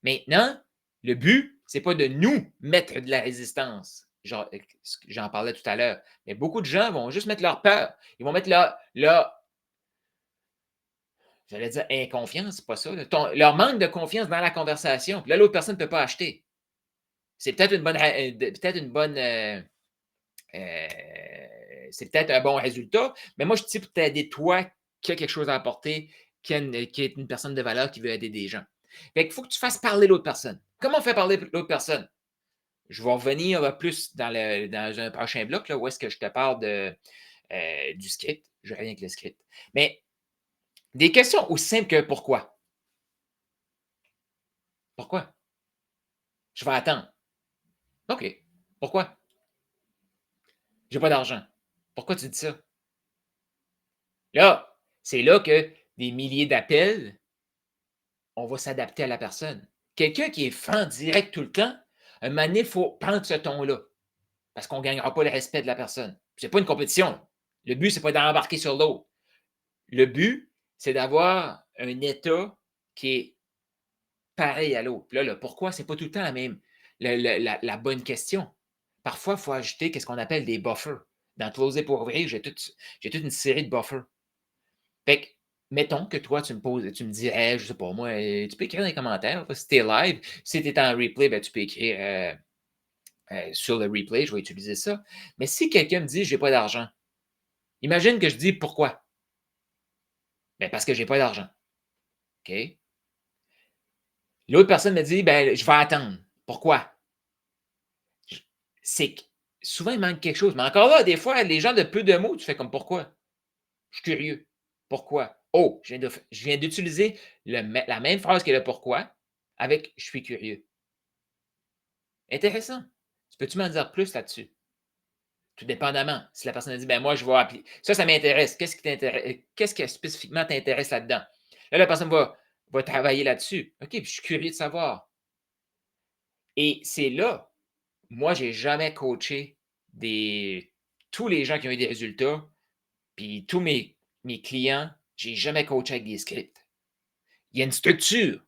Maintenant, le but, ce n'est pas de nous mettre de la résistance. J'en parlais tout à l'heure. Mais beaucoup de gens vont juste mettre leur peur. Ils vont mettre j'allais dire inconfiance, c'est pas ça. Leur manque de confiance dans la conversation. Puis là, l'autre personne ne peut pas acheter. C'est peut-être c'est peut-être un bon résultat, mais moi, je suis pour t'aider toi qui a quelque chose à apporter, qui est une personne de valeur qui veut aider des gens. Fait qu'il faut que tu fasses parler l'autre personne. Comment on fait parler l'autre personne? Je vais revenir plus dans un prochain bloc là, où est-ce que je te parle du script. Je reviens avec le script. Mais des questions aussi simples que pourquoi? Pourquoi? Je vais attendre. OK. Pourquoi? J'ai pas d'argent. Pourquoi tu dis ça? Là, c'est là que des milliers d'appels, on va s'adapter à la personne. Quelqu'un qui est franc, direct tout le temps, un moment donné, il faut prendre ce ton-là. Parce qu'on ne gagnera pas le respect de la personne. Ce n'est pas une compétition. Là. Le but, ce n'est pas d'embarquer sur l'autre. Le but, c'est d'avoir un état qui est pareil à l'autre. Là, le pourquoi, ce n'est pas tout le temps la bonne question. Parfois, il faut ajouter ce qu'on appelle des buffers. Dans Closer pour ouvrir, j'ai toute une série de buffers. Fait que, mettons que toi, tu me dirais, je ne sais pas moi, tu peux écrire dans les commentaires, si tu es live, si tu es en replay, ben, tu peux écrire sur le replay, je vais utiliser ça. Mais si quelqu'un me dit, je n'ai pas d'argent, imagine que je dis pourquoi? Ben, parce que je n'ai pas d'argent. OK? L'autre personne me dit, ben, je vais attendre. Pourquoi? C'est que souvent, il manque quelque chose. Mais encore là, des fois, les gens de peu de mots, tu fais comme pourquoi? Je suis curieux. Pourquoi? Oh, je viens d'utiliser la même phrase que le pourquoi avec je suis curieux. Intéressant. Peux-tu m'en dire plus là-dessus? Tout dépendamment. Si la personne a dit, ben moi, je vais appeler. Ça m'intéresse. Qu'est-ce qui spécifiquement t'intéresse là-dedans? Là, la personne va travailler là-dessus. OK, puis je suis curieux de savoir. Et c'est là, moi, je n'ai jamais coaché tous les gens qui ont eu des résultats, puis tous mes clients, je n'ai jamais coaché avec des scripts. Il y a une structure.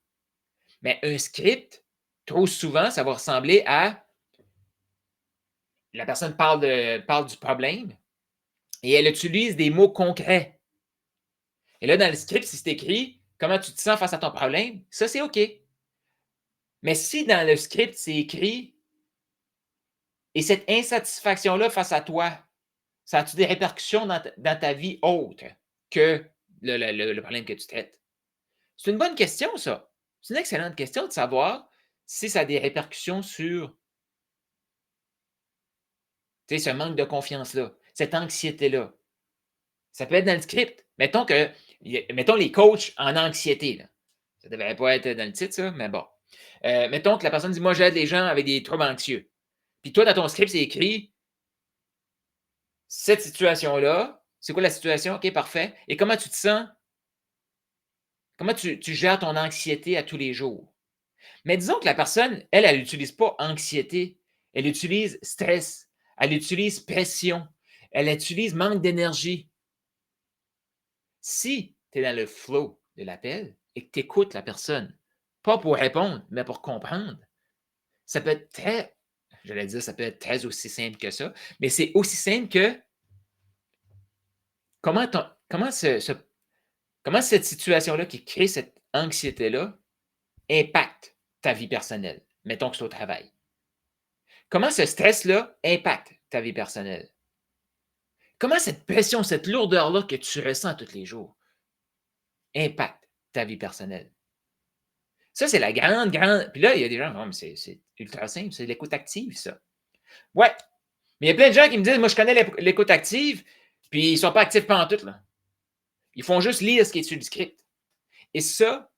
Mais un script, trop souvent, ça va ressembler à la personne parle du problème et elle utilise des mots concrets. Et là, dans le script, si c'est écrit comment tu te sens face à ton problème, ça, c'est OK. Mais si dans le script, c'est écrit et cette insatisfaction-là face à toi, ça a-tu des répercussions dans ta vie autre que le problème que tu traites? C'est une bonne question, ça. C'est une excellente question de savoir si ça a des répercussions sur ce manque de confiance-là, cette anxiété-là. Ça peut être dans le script. Mettons les coachs en anxiété. Là. Ça ne devrait pas être dans le titre, ça, mais bon. Mettons que la personne dit, moi, j'aide les gens avec des troubles anxieux. Puis toi, dans ton script, c'est écrit, cette situation-là, c'est quoi la situation? OK, parfait. Et comment tu te sens? Comment tu gères ton anxiété à tous les jours? Mais disons que la personne, elle n'utilise pas anxiété. Elle utilise stress. Elle utilise pression. Elle utilise manque d'énergie. Si tu es dans le flow de l'appel et que tu écoutes la personne, pas pour répondre, mais pour comprendre, ça peut être ça peut être très aussi simple que ça, mais c'est aussi simple que comment, comment, comment cette situation-là qui crée cette anxiété-là impacte ta vie personnelle. Mettons que c'est au travail. Comment ce stress-là impacte ta vie personnelle? Comment cette pression, cette lourdeur-là que tu ressens tous les jours impacte ta vie personnelle? Ça, c'est la grande. Puis là, il y a des gens, mais c'est ultra simple, c'est l'écoute active, ça. Ouais. Mais il y a plein de gens qui me disent, moi, je connais l'écoute active, puis ils ne sont pas actifs pantoute, là. Ils font juste lire ce qui est sur le script. Et ça,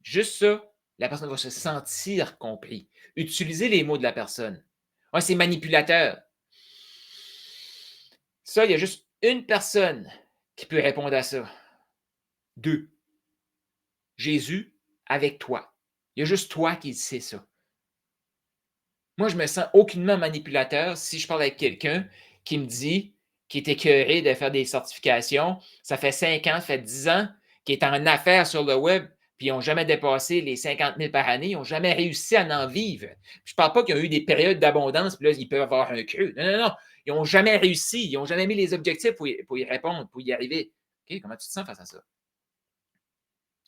juste ça, la personne va se sentir compris. Utiliser les mots de la personne. Ouais, c'est manipulateur. Ça, il y a juste une personne qui peut répondre à ça. 2. Jésus avec toi. Il y a juste toi qui sais ça. Moi, je me sens aucunement manipulateur si je parle avec quelqu'un qui me dit qu'il est écœuré de faire des certifications. Ça fait 5 ans, ça fait 10 ans qu'il est en affaires sur le web, puis ils n'ont jamais dépassé les 50 000 par année. Ils n'ont jamais réussi à en vivre. Je ne parle pas qu'ils ont eu des périodes d'abondance, puis là, ils peuvent avoir un creux. Non, non, non. Ils n'ont jamais réussi. Ils n'ont jamais mis les objectifs pour y répondre, pour y arriver. OK, comment tu te sens face à ça?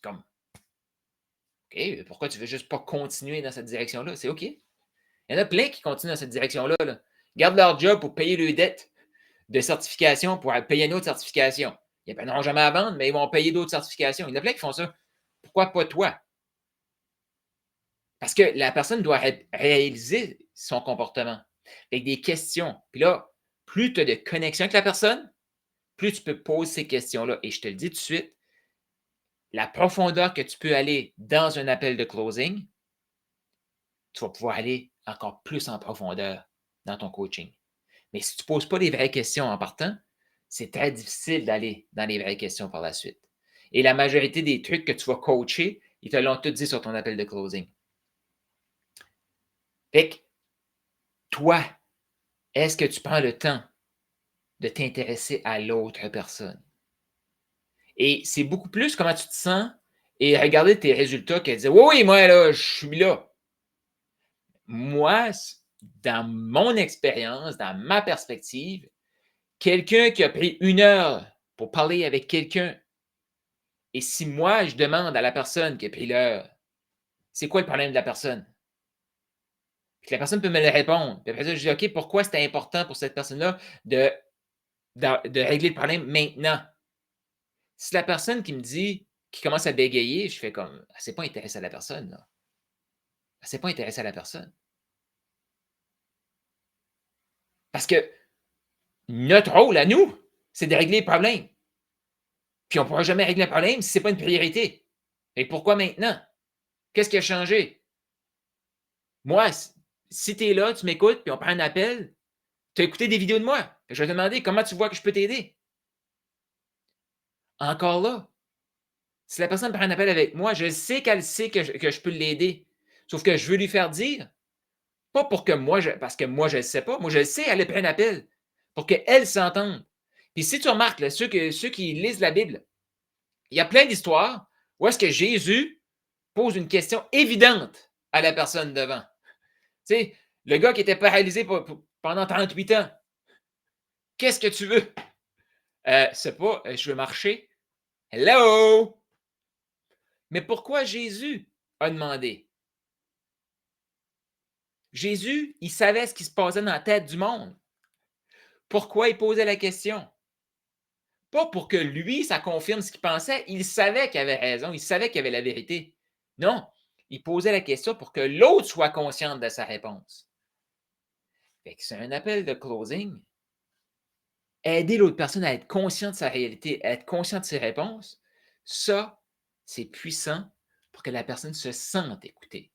Comme, OK, pourquoi tu ne veux juste pas continuer dans cette direction-là? C'est OK. Il y en a plein qui continuent dans cette direction-là. Là. Gardent leur job pour payer leurs dettes de certification, pour payer une autre certification. Ils n'en jamais à vendre, mais ils vont payer d'autres certifications. Il y en a plein qui font ça. Pourquoi pas toi? Parce que la personne doit réaliser son comportement avec des questions. Puis là, plus tu as de connexion avec la personne, plus tu peux poser ces questions-là. Et je te le dis tout de suite, la profondeur que tu peux aller dans un appel de closing, tu vas pouvoir aller encore plus en profondeur dans ton coaching. Mais si tu ne poses pas les vraies questions en partant, c'est très difficile d'aller dans les vraies questions par la suite. Et la majorité des trucs que tu vas coacher, ils te l'ont tout dit sur ton appel de closing. Fait que, toi, est-ce que tu prends le temps de t'intéresser à l'autre personne? Et c'est beaucoup plus comment tu te sens et regarder tes résultats que de dire oui, oui, moi, là, je suis là. Moi, dans mon expérience, dans ma perspective, quelqu'un qui a pris 1 heure pour parler avec quelqu'un, et si moi, je demande à la personne qui a pris l'heure, c'est quoi le problème de la personne? Puis la personne peut me le répondre. Puis après ça, je dis, OK, pourquoi c'était important pour cette personne-là de régler le problème maintenant? Si la personne qui me dit, qui commence à bégayer, je fais comme, elle ne s'est pas intéressée à la personne, là. Elle ne s'est pas intéressée à la personne. Parce que notre rôle à nous, c'est de régler le problème. Puis on ne pourra jamais régler le problème si ce n'est pas une priorité. Et pourquoi maintenant? Qu'est-ce qui a changé? Moi, si tu es là, tu m'écoutes, puis on prend un appel, tu as écouté des vidéos de moi. Je vais te demander comment tu vois que je peux t'aider. Encore là, si la personne prend un appel avec moi, je sais qu'elle sait que je peux l'aider. Sauf que je veux lui faire dire, pas pour que moi, parce que moi, je ne le sais pas. Moi, je le sais, elle a pris un appel pour qu'elle s'entende. Puis si tu remarques, là, ceux qui lisent la Bible, il y a plein d'histoires où est-ce que Jésus pose une question évidente à la personne devant. Tu sais, le gars qui était paralysé pendant 38 ans, qu'est-ce que tu veux? C'est pas, je veux marcher. Hello! Mais pourquoi Jésus a demandé? Jésus, il savait ce qui se passait dans la tête du monde. Pourquoi il posait la question? Pas pour que lui, ça confirme ce qu'il pensait. Il savait qu'il avait raison, il savait qu'il avait la vérité. Non, il posait la question pour que l'autre soit consciente de sa réponse. Fait que c'est un appel de closing. Aider l'autre personne à être conscient de sa réalité, à être conscient de ses réponses, ça, c'est puissant pour que la personne se sente écoutée,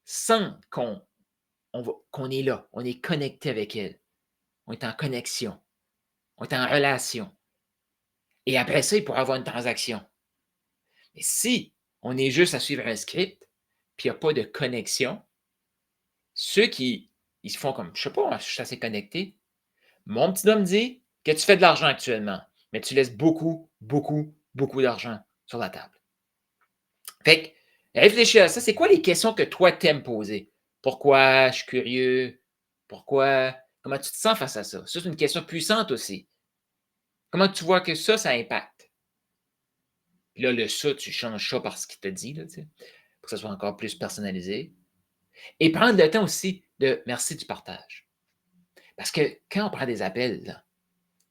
sente qu'on est là, on est connecté avec elle, on est en connexion, on est en relation. Et après ça, il pourra avoir une transaction. Mais si on est juste à suivre un script, puis il n'y a pas de connexion, ceux qui ils se font comme, je sais pas, je suis assez connecté. Mon petit doigt me dit que tu fais de l'argent actuellement, mais tu laisses beaucoup, beaucoup, beaucoup d'argent sur la table. Fait que, réfléchis à ça. C'est quoi les questions que toi t'aimes poser? Pourquoi? Je suis curieux. Pourquoi? Comment tu te sens face à ça? Ça, c'est une question puissante aussi. Comment tu vois que ça impacte? Puis là, le ça, tu changes ça par ce qu'il te dit, là, pour que ça soit encore plus personnalisé. Et prendre le temps aussi de merci du partage. Parce que quand on prend des appels, là,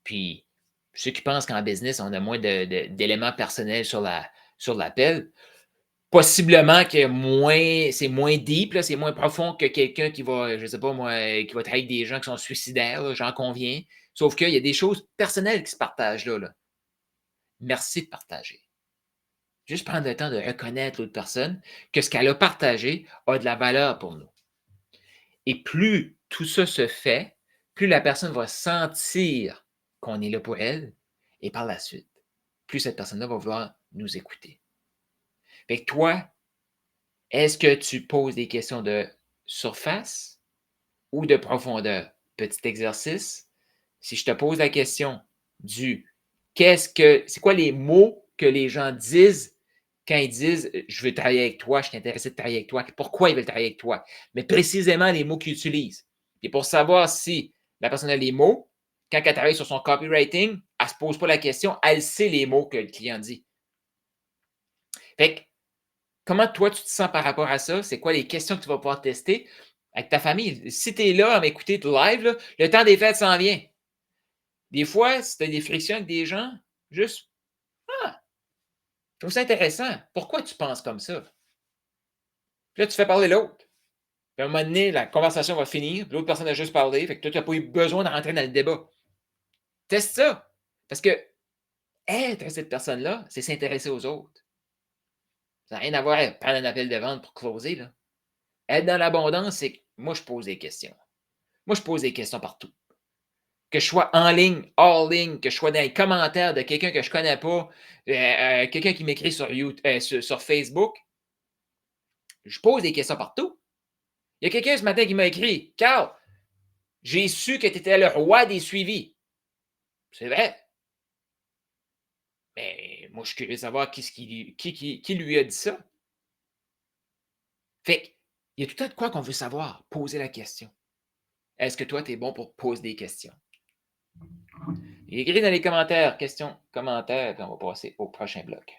puis ceux qui pensent qu'en business, on a moins d'éléments personnels sur l'appel, possiblement que c'est moins deep, là, c'est moins profond que quelqu'un qui va, je ne sais pas moi, qui va travailler avec des gens qui sont suicidaires, là, j'en conviens. Sauf qu'il y a des choses personnelles qui se partagent là. Merci de partager. Juste prendre le temps de reconnaître l'autre personne, que ce qu'elle a partagé a de la valeur pour nous. Et plus tout ça se fait, plus la personne va sentir qu'on est là pour elle, et par la suite, plus cette personne-là va vouloir nous écouter. Fait que toi, est-ce que tu poses des questions de surface ou de profondeur? Petit exercice. Si je te pose la question du c'est quoi les mots que les gens disent quand ils disent je veux travailler avec toi, je suis intéressé de travailler avec toi, pourquoi ils veulent travailler avec toi? Mais précisément les mots qu'ils utilisent. Et pour savoir si la personne a les mots, quand elle travaille sur son copywriting, elle ne se pose pas la question, elle sait les mots que le client dit. Fait que, comment toi, tu te sens par rapport à ça? C'est quoi les questions que tu vas pouvoir tester avec ta famille? Si tu es là à m'écouter live, là, le temps des fêtes s'en vient. Des fois, si tu as des frictions avec des gens, Juste, ah, je trouve ça intéressant. Pourquoi tu penses comme ça? Puis là, tu fais parler l'autre. Puis à un moment donné, la conversation va finir, puis l'autre personne a juste parlé, fait que toi, tu n'as pas eu besoin de rentrer dans le débat. Teste ça. Parce que être cette personne-là, c'est s'intéresser aux autres. Ça n'a rien à voir avec prendre un appel de vente pour closer, là. Être dans l'abondance, c'est que moi, je pose des questions. Moi, je pose des questions partout. Que je sois en ligne, hors ligne, que je sois dans les commentaires de quelqu'un que je ne connais pas, quelqu'un qui m'écrit sur, sur Facebook, je pose des questions partout. Il y a quelqu'un ce matin qui m'a écrit: Carl, j'ai su que tu étais le roi des suivis. C'est vrai. Mais moi, je suis curieux de savoir qui lui a dit ça. Fait qu'il y a tout le temps de quoi qu'on veut savoir. Poser la question. Est-ce que toi, tu es bon pour poser des questions? Écris dans les commentaires, questions, commentaires, puis on va passer au prochain bloc.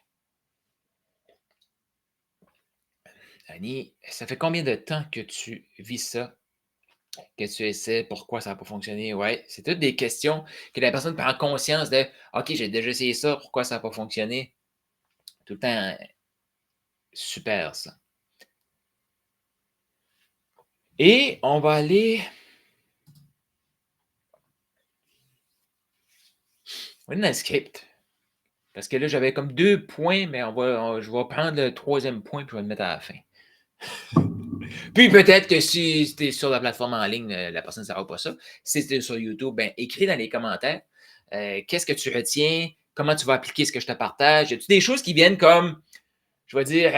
Annie, ça fait combien de temps que tu vis ça? Que tu essaies? Pourquoi ça n'a pas fonctionné? Ouais, c'est toutes des questions que la personne prend conscience de OK, j'ai déjà essayé ça, pourquoi ça n'a pas fonctionné? Tout le temps super, ça. Et on va aller dans le script. Parce que là, j'avais comme 2 points, mais je vais prendre le 3e point et je vais le mettre à la fin. Puis peut-être que si tu es sur la plateforme en ligne, la personne ne saura pas ça. Si tu es sur YouTube, ben, écris dans les commentaires qu'est-ce que tu retiens, comment tu vas appliquer ce que je te partage. Y a-tu des choses qui viennent comme, je vais dire,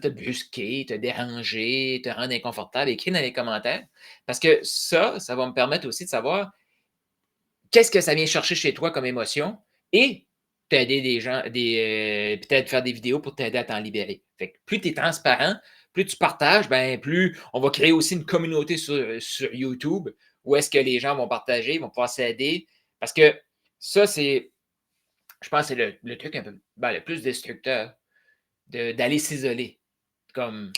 te brusquer, te déranger, te rendre inconfortable? Écris dans les commentaires. Parce que ça va me permettre aussi de savoir qu'est-ce que ça vient chercher chez toi comme émotion et t'aider des gens, peut-être faire des vidéos pour t'aider à t'en libérer. Fait que plus tu es transparent, plus tu partages, ben, plus on va créer aussi une communauté sur YouTube où est-ce que les gens vont partager, vont pouvoir s'aider. Parce que ça, je pense, c'est le truc un peu, le plus destructeur d'aller s'isoler. Comme,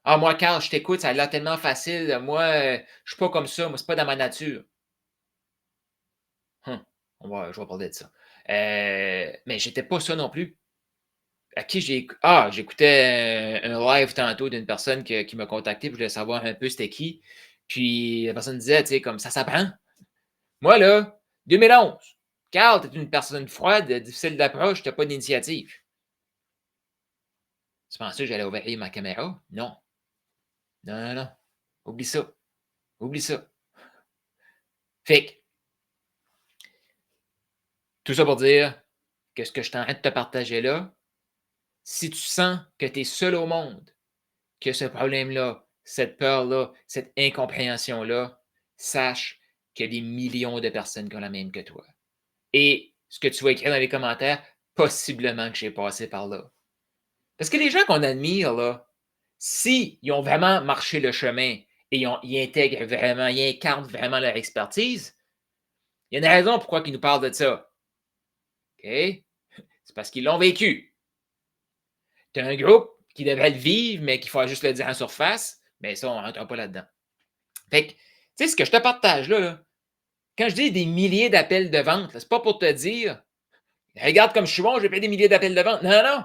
ah, moi, Carl, je t'écoute, ça a l'air tellement facile. Moi, je ne suis pas comme ça. Moi, c'est pas dans ma nature. Je vais parler de ça. Mais j'étais pas ça non plus. À qui j'écoutais un live tantôt d'une personne qui m'a contacté, puis je voulais savoir un peu c'était qui. Puis la personne disait, tu sais, comme ça s'apprend. Moi, là, 2011, Carl, t'es une personne froide, difficile d'approche, t'as pas d'initiative. Tu pensais que j'allais ouvrir ma caméra? Non. Non, non, non. Oublie ça. Oublie ça. Fait que, tout ça pour dire que ce que je suis en train de te partager là, si tu sens que tu es seul au monde, que ce problème-là, cette peur-là, cette incompréhension-là, sache qu'il y a des millions de personnes qui ont la même que toi. Et ce que tu vas écrire dans les commentaires, possiblement que j'ai passé par là. Parce que les gens qu'on admire, là, s'ils ont vraiment marché le chemin et ils intègrent vraiment, ils incarnent vraiment leur expertise, il y a une raison pourquoi ils nous parlent de ça. OK? C'est parce qu'ils l'ont vécu. Tu as un groupe qui devrait le vivre, mais qu'il faut juste le dire en surface, mais ça, on ne rentre pas là-dedans. Fait que, tu sais, ce que je te partage là, quand je dis des milliers d'appels de vente, c'est pas pour te dire, regarde comme je suis bon, j'ai fait des milliers d'appels de vente. Non, non, non.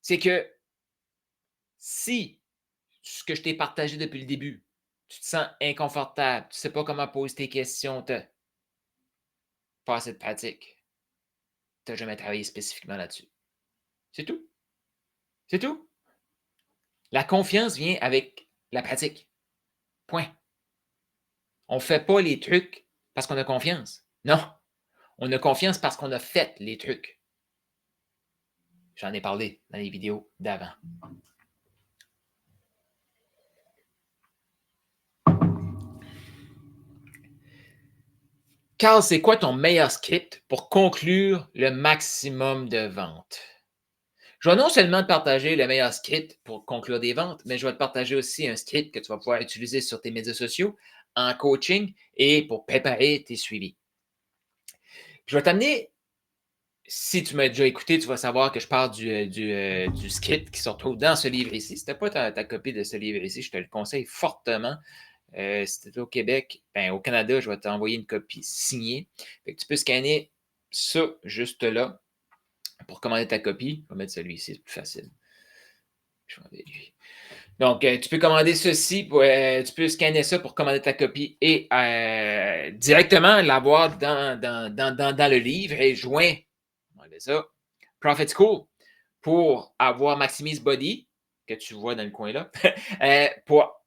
C'est que si ce que je t'ai partagé depuis le début, tu te sens inconfortable, tu ne sais pas comment poser tes questions, tu n'as pas assez de pratique, tu n'as jamais travaillé spécifiquement là-dessus. C'est tout. C'est tout. La confiance vient avec la pratique. Point. On ne fait pas les trucs parce qu'on a confiance. Non. On a confiance parce qu'on a fait les trucs. J'en ai parlé dans les vidéos d'avant. Carl, c'est quoi ton meilleur script pour conclure le maximum de ventes? Je vais non seulement te partager le meilleur script pour conclure des ventes, mais je vais te partager aussi un script que tu vas pouvoir utiliser sur tes médias sociaux, en coaching et pour préparer tes suivis. Je vais t'amener, si tu m'as déjà écouté, tu vas savoir que je parle du script qui se retrouve dans ce livre ici. Si tu n'as pas ta copie de ce livre ici, je te le conseille fortement. Si tu es au Québec, ben, au Canada, je vais t'envoyer une copie signée. Fait que tu peux scanner ça juste là pour commander ta copie. Je vais mettre celui-ci, c'est plus facile. Je vais enlever lui. Donc, tu peux commander ceci, tu peux scanner ça pour commander ta copie et directement l'avoir dans le livre et joint, on va enlever ça, Profit School pour avoir Maximise Body, que tu vois dans le coin là, pour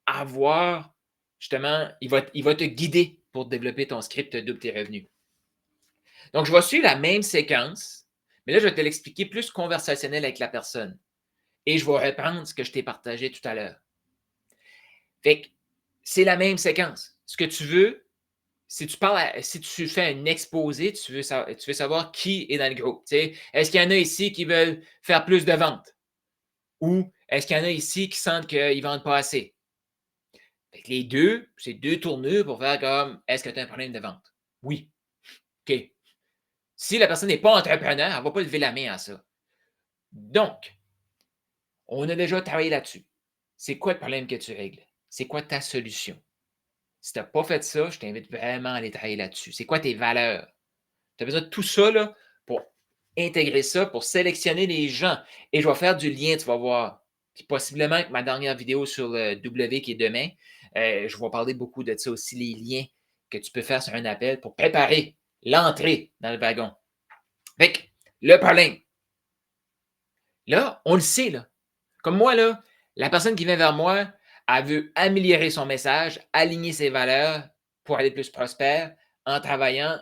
avoir, justement, il va te guider pour développer ton script double tes revenus. Donc, je vais suivre la même séquence, mais là, je vais te l'expliquer plus conversationnel avec la personne. Et je vais reprendre ce que je t'ai partagé tout à l'heure. Fait que c'est la même séquence. Ce que tu veux, si tu fais un exposé, tu veux savoir qui est dans le groupe. Est-ce qu'il y en a ici qui veulent faire plus de ventes? Ou est-ce qu'il y en a ici qui sentent qu'ils ne vendent pas assez? Fait que les deux, c'est deux tournures pour faire comme est-ce que tu as un problème de vente? Oui. OK. Si la personne n'est pas entrepreneur, elle ne va pas lever la main à ça. Donc, on a déjà travaillé là-dessus. C'est quoi le problème que tu règles? C'est quoi ta solution? Si tu n'as pas fait ça, je t'invite vraiment à aller travailler là-dessus. C'est quoi tes valeurs? Tu as besoin de tout ça là, pour intégrer ça, pour sélectionner les gens. Et je vais faire du lien, tu vas voir. Puis possiblement avec ma dernière vidéo sur le W qui est demain, je vais parler beaucoup de ça aussi, les liens que tu peux faire sur un appel pour préparer l'entrée dans le wagon. Fait que, le problème, là, on le sait, là. Comme moi, là, la personne qui vient vers moi, elle veut améliorer son message, aligner ses valeurs pour aller plus prospère en travaillant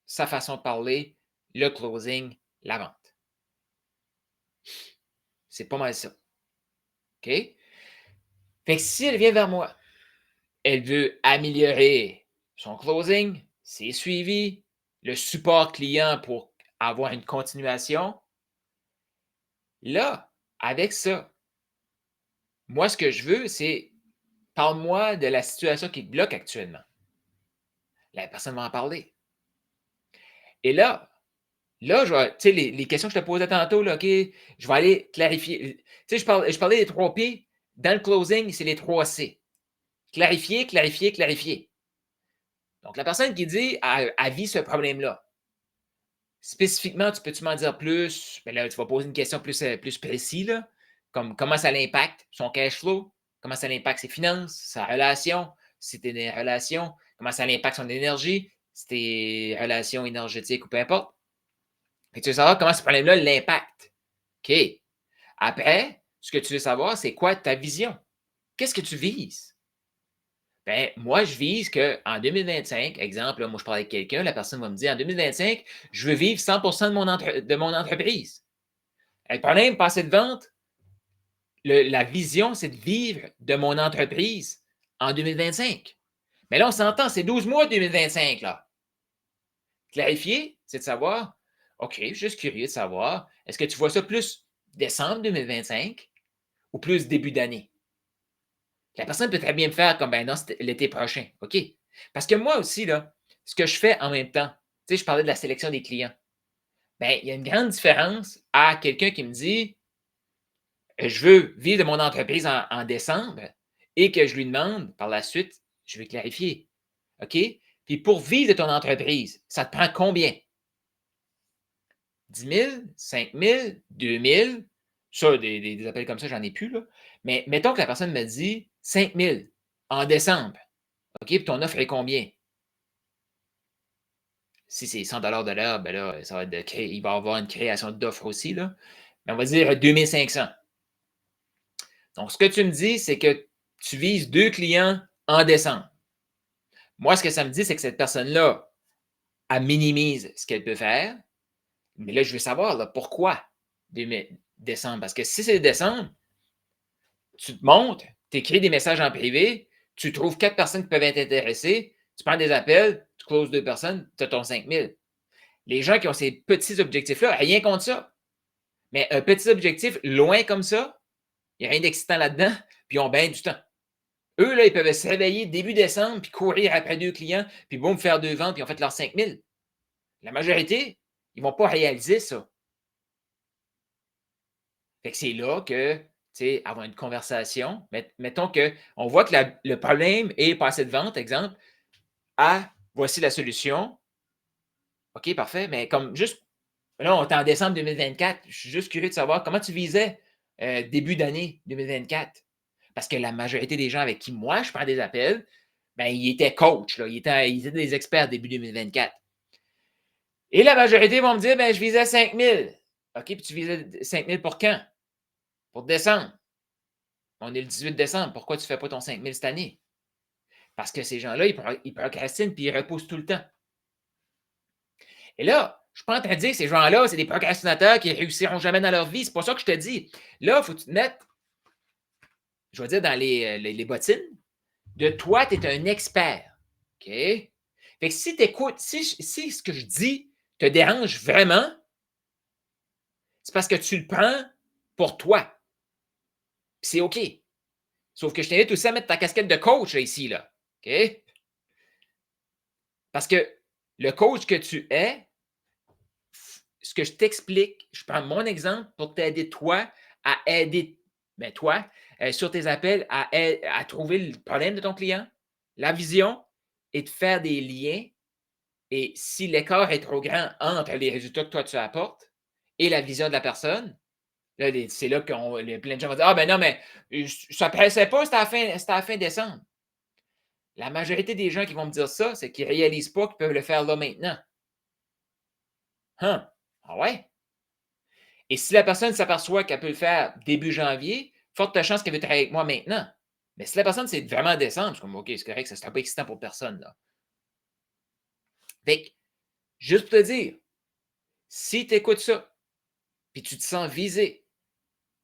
sa façon de parler, le closing, la vente. C'est pas mal ça. OK? Fait que si elle vient vers moi, elle veut améliorer son closing, ses suivis, le support client pour avoir une continuation. Là, avec ça, moi, ce que je veux, c'est parle-moi de la situation qui te bloque actuellement. La personne va en parler. Et là, tu sais, les questions que je te posais tantôt, là, OK, je vais aller clarifier. Tu sais, je parlais des 3 P. Dans le closing, c'est les 3 C. Clarifier, clarifier, clarifier. Donc, la personne qui dit, elle vit ce problème-là. Spécifiquement, tu peux-tu m'en dire plus? Bien là, tu vas poser une question plus précise, là, comme comment ça l'impacte son cash flow, comment ça l'impacte ses finances, sa relation, si c'était des relations, comment ça l'impacte son énergie, si c'était relations énergétiques ou peu importe. Fait que tu veux savoir comment ce problème-là l'impacte. OK. Après, ce que tu veux savoir, c'est quoi ta vision? Qu'est-ce que tu vises? Ben, moi, je vise qu'en 2025, exemple, là, moi, je parle avec quelqu'un, la personne va me dire en 2025, je veux vivre 100 de mon entreprise. Le problème, passer de vente, la vision, c'est de vivre de mon entreprise en 2025. Mais là, on s'entend, c'est 12 mois 2025, là. Clarifier, c'est de savoir, OK, je suis juste curieux de savoir, est-ce que tu vois ça plus décembre 2025 ou plus début d'année? La personne peut très bien me faire comme, ben non, c'est l'été prochain. OK. Parce que moi aussi, là, ce que je fais en même temps, tu sais, je parlais de la sélection des clients. Ben, il y a une grande différence à quelqu'un qui me dit, je veux vivre de mon entreprise en décembre et que je lui demande par la suite, je vais clarifier. OK? Puis pour vivre de ton entreprise, ça te prend combien? 10 000, 5 000, 2 000. Ça, des appels comme ça, j'en ai plus, là. Mais mettons que la personne me dit 5 000 en décembre. OK, puis ton offre est combien? Si c'est 100 de l'heure, ben là, ça va être il va y avoir une création d'offres aussi, là. Mais on va dire 2 500. Donc, ce que tu me dis, c'est que tu vises 2 clients en décembre. Moi, ce que ça me dit, c'est que cette personne-là, elle minimise ce qu'elle peut faire. Mais là, je veux savoir là, pourquoi décembre. Parce que si c'est décembre, tu te montes, tu écris des messages en privé, tu trouves 4 personnes qui peuvent être intéressées, tu prends des appels, tu closes 2 personnes, tu as ton 5 000. Les gens qui ont ces petits objectifs-là, rien contre ça. Mais un petit objectif loin comme ça, il n'y a rien d'excitant là-dedans, puis ils ont bien du temps. Eux, là, ils peuvent se réveiller début décembre, puis courir après 2 clients, puis boum, faire 2 ventes, puis ils ont fait leurs 5 000. La majorité, ils ne vont pas réaliser ça. Fait que c'est là que Tu sais, avoir une conversation. Mettons qu'on voit que le problème est pas assez de vente, exemple. Ah, voici la solution. OK, parfait. Mais comme juste, là, on est en décembre 2024. Je suis juste curieux de savoir comment tu visais début d'année 2024. Parce que la majorité des gens avec qui moi je prends des appels, ben, ils étaient coachs, là. Ils étaient des experts début 2024. Et la majorité vont me dire, ben, je visais 5 000. OK, puis tu visais 5 000 pour quand? Pour décembre. On est le 18 décembre. Pourquoi tu ne fais pas ton 5 000 cette année? Parce que ces gens-là, ils procrastinent puis ils repoussent tout le temps. Et là, je ne suis pas en train de dire que ces gens-là, c'est des procrastinateurs qui ne réussiront jamais dans leur vie. C'est pas ça que je te dis. Là, il faut que tu te mettes, je vais dire, dans les bottines. De toi, tu es un expert. OK? Fait que si tu écoutes, si ce que je dis te dérange vraiment, c'est parce que tu le prends pour toi. C'est OK. Sauf que je t'invite aussi à mettre ta casquette de coach là, ici. Là. OK? Parce que le coach que tu es, ce que je t'explique, je prends mon exemple pour t'aider toi à aider toi sur tes appels à trouver le problème de ton client, la vision et de faire des liens. Et si l'écart est trop grand entre les résultats que toi tu apportes et la vision de la personne, là, c'est là que plein de gens vont dire: ah ben non, mais ça ne pressait pas, c'était à la fin décembre. La majorité des gens qui vont me dire ça, c'est qu'ils ne réalisent pas qu'ils peuvent le faire là maintenant. Hein? Ah ouais? Et si la personne s'aperçoit qu'elle peut le faire début janvier, forte chance qu'elle veut travailler avec moi maintenant. Mais si la personne, c'est vraiment décembre, c'est comme OK, c'est correct, ça ne sera pas excitant pour personne. Là. Fait que, juste pour te dire, si tu écoutes ça, puis tu te sens visé,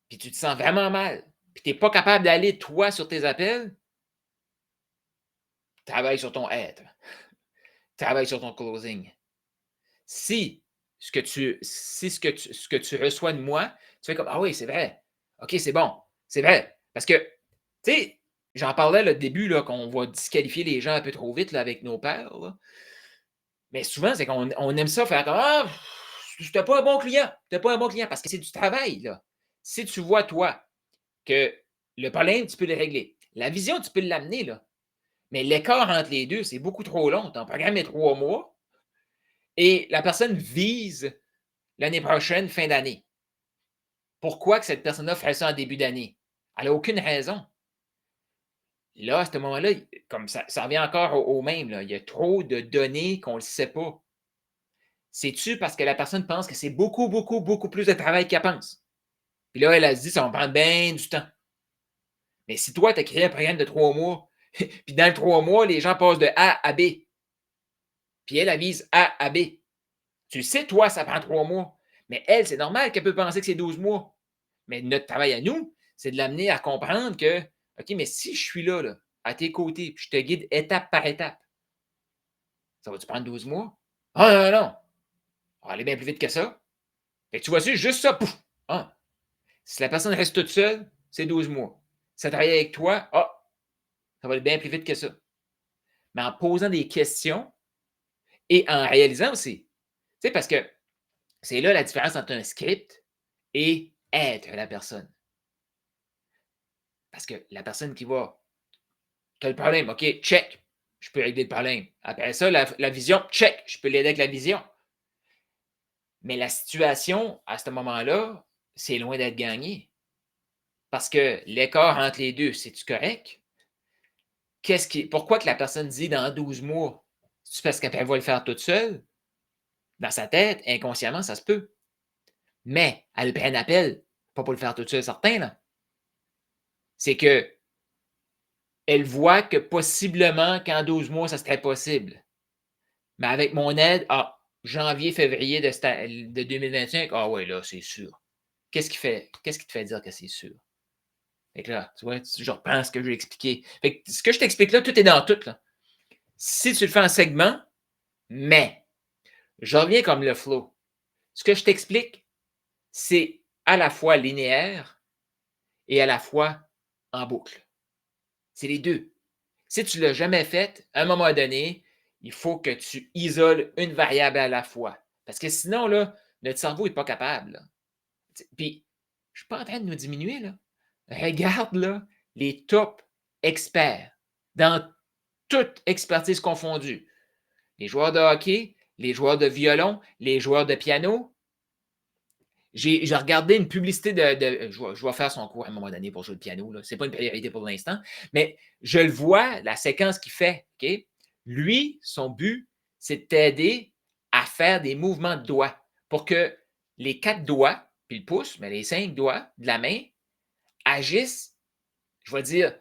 puis tu te sens vraiment mal, puis tu n'es pas capable d'aller, toi, sur tes appels, travaille sur ton être. Travaille sur ton closing. Si ce que tu reçois de moi, tu fais comme ah oui, c'est vrai. OK, c'est bon. C'est vrai. Parce que, tu sais, j'en parlais là, au début là, qu'on va disqualifier les gens un peu trop vite là, avec nos pères. Là. Mais souvent, c'est qu'on aime ça faire comme ah, tu n'es pas un bon client. Tu n'es pas un bon client parce que c'est du travail. Là. Si tu vois, toi, que le problème, tu peux le régler. La vision, tu peux l'amener. Là. Mais l'écart entre les deux, c'est beaucoup trop long. Ton programme est 3 mois et la personne vise l'année prochaine, fin d'année. Pourquoi que cette personne-là ferait ça en début d'année? Elle n'a aucune raison. Là, à ce moment-là, comme ça revient encore au même, là, il y a trop de données qu'on ne le sait pas. C'est-tu parce que la personne pense que c'est beaucoup, beaucoup, beaucoup plus de travail qu'elle pense? Puis là, elle se dit, ça va prendre bien du temps. Mais si toi, tu as créé un programme de 3 mois, puis dans les 3 mois, les gens passent de A à B, puis elle vise A à B. Tu le sais, toi, ça prend 3 mois. Mais elle, c'est normal qu'elle peut penser que c'est 12 mois. Mais notre travail à nous, c'est de l'amener à comprendre que, OK, mais si je suis là, là à tes côtés, puis je te guide étape par étape, ça va-tu prendre 12 mois? Ah non, non, non. On va aller bien plus vite que ça. Fait que tu vois-tu, juste ça, pouf! Ah. Si la personne reste toute seule, c'est 12 mois. Si ça travaille avec toi, ça va aller bien plus vite que ça. Mais en posant des questions et en réalisant aussi. Tu sais, parce que c'est là la différence entre un script et être la personne. Parce que la personne qui va, tu as le problème, OK, check, je peux régler le problème. Après ça, la vision, check, je peux l'aider avec la vision. Mais la situation, à ce moment-là, c'est loin d'être gagné. Parce que l'écart entre les deux, c'est-tu correct? Pourquoi que la personne dit dans 12 mois? C'est parce qu'elle va le faire toute seule? Dans sa tête, inconsciemment, ça se peut. Mais elle prend un appel, pas pour le faire toute seule, certain, là. C'est que elle voit que possiblement qu'en 12 mois, ça serait possible. Mais avec mon aide, janvier, février de 2025, ah ouais, là, c'est sûr. Qu'est-ce qui te fait dire que c'est sûr? Fait que là, tu vois, je reprends ce que j'ai expliqué. Fait que ce que je t'explique là, tout est dans tout. Là. Si tu le fais en segment, mais je reviens comme le flow. Ce que je t'explique, c'est à la fois linéaire et à la fois en boucle. C'est les deux. Si tu ne l'as jamais fait, à un moment donné, il faut que tu isoles une variable à la fois. Parce que sinon, là, notre cerveau n'est pas capable. Là. Puis, je ne suis pas en train de nous diminuer. Là. regarde là, les top experts dans toute expertise confondue. Les joueurs de hockey, les joueurs de violon, les joueurs de piano. J'ai regardé une publicité je vais faire son cours à un moment donné pour jouer le piano. Ce n'est pas une priorité pour l'instant, mais je le vois, la séquence qu'il fait. OK? Lui, son but, c'est de t'aider à faire des mouvements de doigts pour que les 4 doigts, puis le pouce, mais les 5 doigts de la main agissent, je vais dire,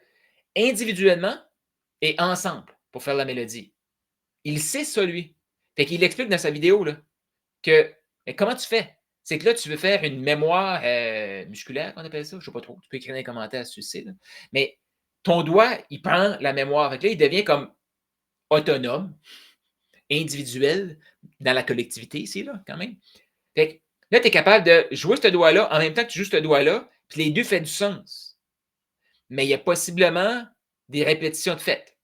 individuellement et ensemble pour faire la mélodie. Il sait ça, lui. Fait qu'il explique dans sa vidéo là, que mais comment tu fais? C'est que là, tu veux faire une mémoire musculaire, qu'on appelle ça. Je ne sais pas trop. Tu peux écrire dans les commentaires si tu sais. Là. Mais ton doigt, il prend la mémoire. Fait que là, il devient comme autonome, individuel dans la collectivité ici, là, quand même. Fait que là, tu es capable de jouer ce doigt-là en même temps que tu joues ce doigt-là, puis les deux font du sens. Mais il y a possiblement des répétitions de fait.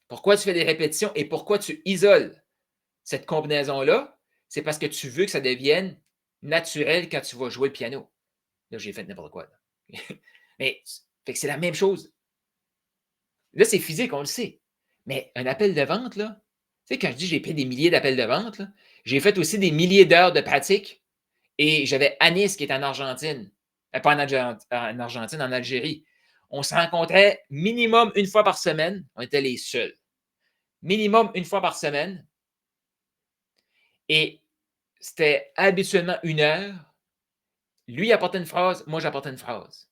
Pourquoi tu fais des répétitions et pourquoi tu isoles cette combinaison-là? C'est parce que tu veux que ça devienne naturel quand tu vas jouer le piano. Là, j'ai fait n'importe quoi. Là. Mais fait que c'est la même chose. Là, c'est physique, on le sait. Mais un appel de vente, là, tu sais, quand je dis j'ai pris des milliers d'appels de vente, là, j'ai fait aussi des milliers d'heures de pratique. Et j'avais Anis qui est en Argentine. Pas en Argentine, en Algérie. On se rencontrait minimum une fois par semaine. On était les seuls. Minimum une fois par semaine. Et c'était habituellement 1 heure. Lui apportait une phrase, moi j'apportais une phrase.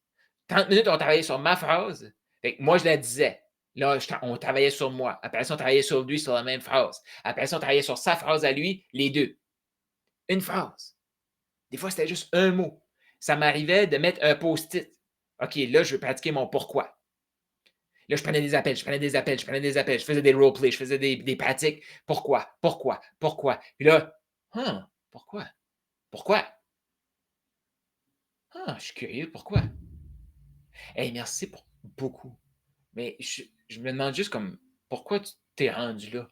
30 minutes, on travaillait sur ma phrase. Fait que moi, je la disais. Là, on travaillait sur moi. Après ça, on travaillait sur lui sur la même phrase. Après ça, on travaillait sur sa phrase à lui, les deux. Une phrase. Des fois, c'était juste un mot. Ça m'arrivait de mettre un post-it. OK, là, je vais pratiquer mon pourquoi. Là, je prenais des appels, je prenais des appels, je prenais des appels, je faisais des roleplays, je faisais des pratiques. Pourquoi? Pourquoi? Pourquoi? Puis là, pourquoi? Pourquoi? Je suis curieux, pourquoi? Hey, merci pour beaucoup. Mais je me demande juste comme pourquoi tu t'es rendu là?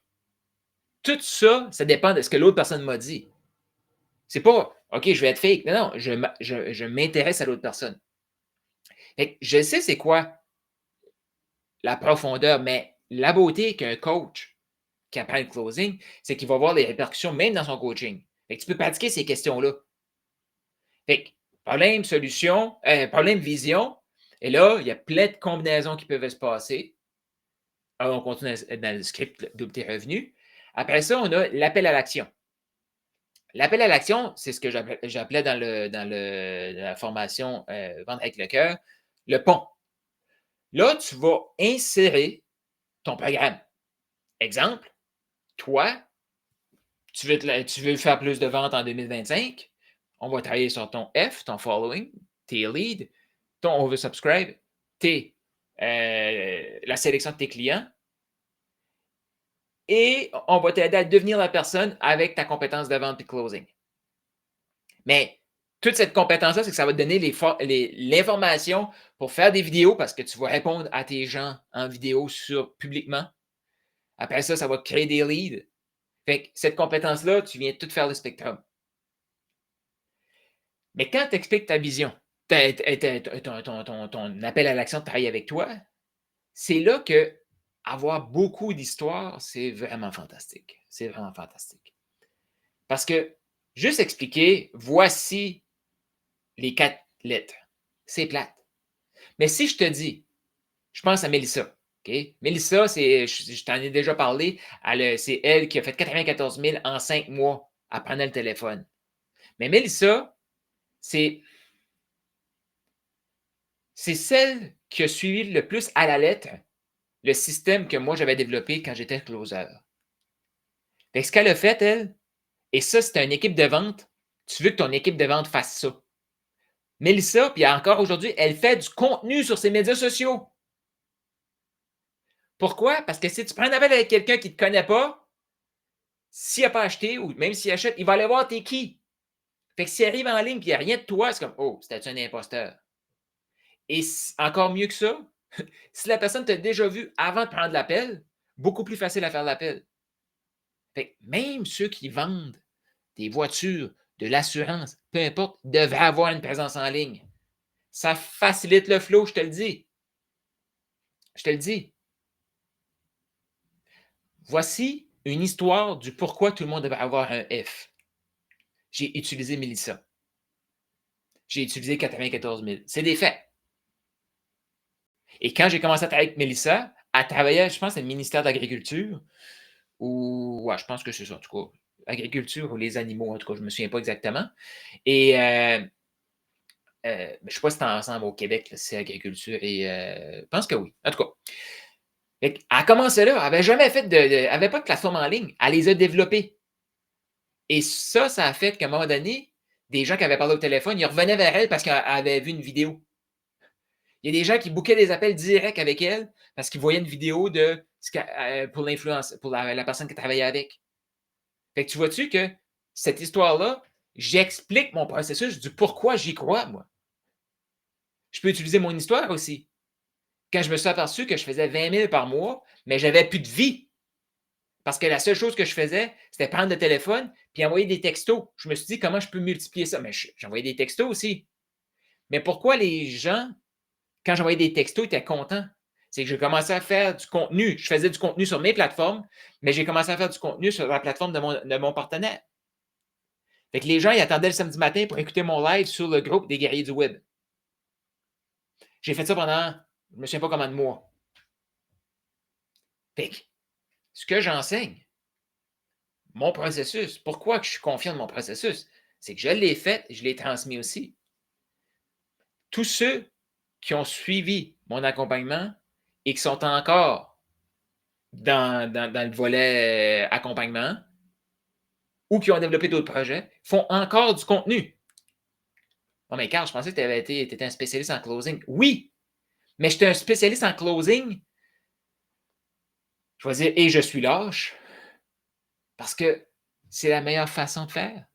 Tout ça, ça dépend de ce que l'autre personne m'a dit. C'est pas OK, je vais être fake. Non, non, je m'intéresse à l'autre personne. Fait que je sais c'est quoi la profondeur, mais la beauté qu'un coach qui apprend le closing, c'est qu'il va voir les répercussions même dans son coaching. Fait que tu peux pratiquer ces questions-là. Fait que problème, solution, problème, vision. Et là, il y a plein de combinaisons qui peuvent se passer. Alors, on continue dans le script double tes revenus. Après ça, on a l'appel à l'action. L'appel à l'action, c'est ce que j'appelais dans la formation Vendre avec le cœur, le pont. Là, tu vas insérer ton programme. Exemple, toi, tu veux faire plus de ventes en 2025. On va travailler sur ton F, ton following, tes leads, ton oversubscribe, la sélection de tes clients. Et on va t'aider à devenir la personne avec ta compétence de vente et closing. Mais toute cette compétence-là, c'est que ça va te donner l'information pour faire des vidéos parce que tu vas répondre à tes gens en vidéo publiquement. Après ça, ça va créer des leads. Fait que cette compétence-là, tu viens de tout faire le spectrum. Mais quand tu expliques ta vision, ton appel à l'action de travailler avec toi, c'est là que avoir beaucoup d'histoires, c'est vraiment fantastique. C'est vraiment fantastique. Parce que juste expliquer, voici les 4 lettres. C'est plate. Mais si je te dis, je pense à Mélissa. Okay? Mélissa, je t'en ai déjà parlé, c'est elle qui a fait 94 000 en 5 mois à prendre le téléphone. Mais Mélissa, c'est celle qui a suivi le plus à la lettre le système que moi j'avais développé quand j'étais closer. Fait que ce qu'elle a fait, elle, et ça, c'est une équipe de vente, tu veux que ton équipe de vente fasse ça. Mélissa, puis encore aujourd'hui, elle fait du contenu sur ses médias sociaux. Pourquoi? Parce que si tu prends un appel avec quelqu'un qui ne te connaît pas, s'il n'a pas acheté ou même s'il achète, il va aller voir t'es qui. Fait que s'il arrive en ligne et il n'y a rien de toi, c'est comme oh, c'était un imposteur. Et encore mieux que ça, si la personne t'a déjà vu avant de prendre l'appel, beaucoup plus facile à faire l'appel. Fait que même ceux qui vendent des voitures, de l'assurance, peu importe, devraient avoir une présence en ligne. Ça facilite le flow, je te le dis. Je te le dis. Voici une histoire du pourquoi tout le monde devrait avoir un F. J'ai utilisé Mélissa. J'ai utilisé 94 000. C'est des faits. Et quand j'ai commencé à travailler avec Mélissa, elle travaillait, je pense, au ministère de l'Agriculture ou ouais, je pense que c'est ça, en tout cas. Agriculture ou les animaux, en tout cas, je ne me souviens pas exactement. Et je ne sais pas si c'est ensemble au Québec, là, c'est agriculture et je pense que oui. En tout cas. Elle a commencé là, elle n'avait jamais fait elle n'avait pas de plateforme en ligne. Elle les a développées. Et ça a fait qu'à un moment donné, des gens qui avaient parlé au téléphone, ils revenaient vers elle parce qu'elle avait vu une vidéo. Il y a des gens qui bookaient des appels directs avec elle parce qu'ils voyaient une vidéo de pour l'influence, pour la personne qui travaillait avec. Fait que tu vois-tu que cette histoire-là, j'explique mon processus du pourquoi j'y crois, moi. Je peux utiliser mon histoire aussi. Quand je me suis aperçu que je faisais 20 000 par mois, mais j'avais plus de vie. Parce que la seule chose que je faisais, c'était prendre le téléphone puis envoyer des textos. Je me suis dit, comment je peux multiplier ça? Mais j'envoyais des textos aussi. Mais pourquoi les gens, quand j'envoyais des textos, étaient contents? C'est que j'ai commencé à faire du contenu. Je faisais du contenu sur mes plateformes, mais j'ai commencé à faire du contenu sur la plateforme de mon partenaire. Fait que les gens, ils attendaient le samedi matin pour écouter mon live sur le groupe des guerriers du web. J'ai fait ça pendant, je ne me souviens pas combien de mois. Fait que, ce que j'enseigne, mon processus, pourquoi que je suis confiant de mon processus? C'est que je l'ai fait et je l'ai transmis aussi. Tous ceux qui ont suivi mon accompagnement et qui sont encore dans le volet accompagnement ou qui ont développé d'autres projets font encore du contenu. Non, mais Carl, je pensais que tu étais un spécialiste en closing. Oui, mais je suis un spécialiste en closing. Je vais dire, et je suis lâche parce que c'est la meilleure façon de faire.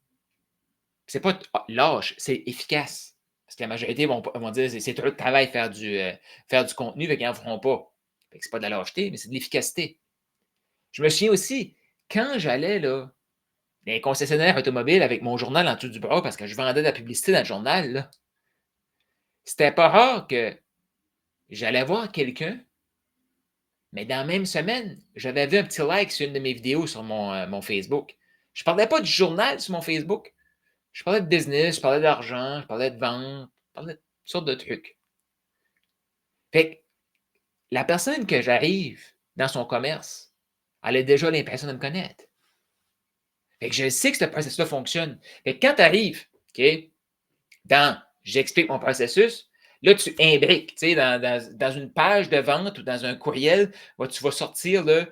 C'est pas lâche, c'est efficace. Parce que la majorité vont dire c'est trop de travail faire du contenu, fait qu'ils n'en feront pas. Fait que c'est pas de la lâcheté, mais c'est de l'efficacité. Je me souviens aussi, quand j'allais là, dans les concessionnaires automobiles avec mon journal en dessous du bras parce que je vendais de la publicité dans le journal, là, c'était pas rare que j'allais voir quelqu'un, mais dans la même semaine, j'avais vu un petit like sur une de mes vidéos sur mon Facebook. Je parlais pas du journal sur mon Facebook. Je parlais de business, je parlais d'argent, je parlais de vente, je parlais de toutes sortes de trucs. Fait que la personne que j'arrive dans son commerce, elle a déjà l'impression de me connaître. Fait que je sais que ce processus-là fonctionne. Fait que quand tu arrives, OK, j'explique mon processus, là, tu imbriques, tu sais, dans une page de vente ou dans un courriel, tu vas sortir, là,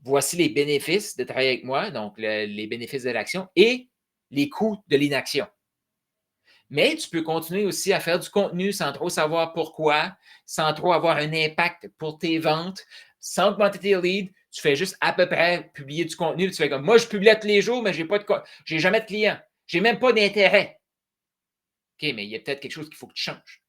voici les bénéfices de travailler avec moi, donc les bénéfices de l'action et les coûts de l'inaction. Mais tu peux continuer aussi à faire du contenu sans trop savoir pourquoi, sans trop avoir un impact pour tes ventes, sans augmenter tes leads. Tu fais juste à peu près publier du contenu. Tu fais comme moi, je publie tous les jours, mais je n'ai jamais de clients. Je n'ai même pas d'intérêt. OK, mais il y a peut-être quelque chose qu'il faut que tu changes.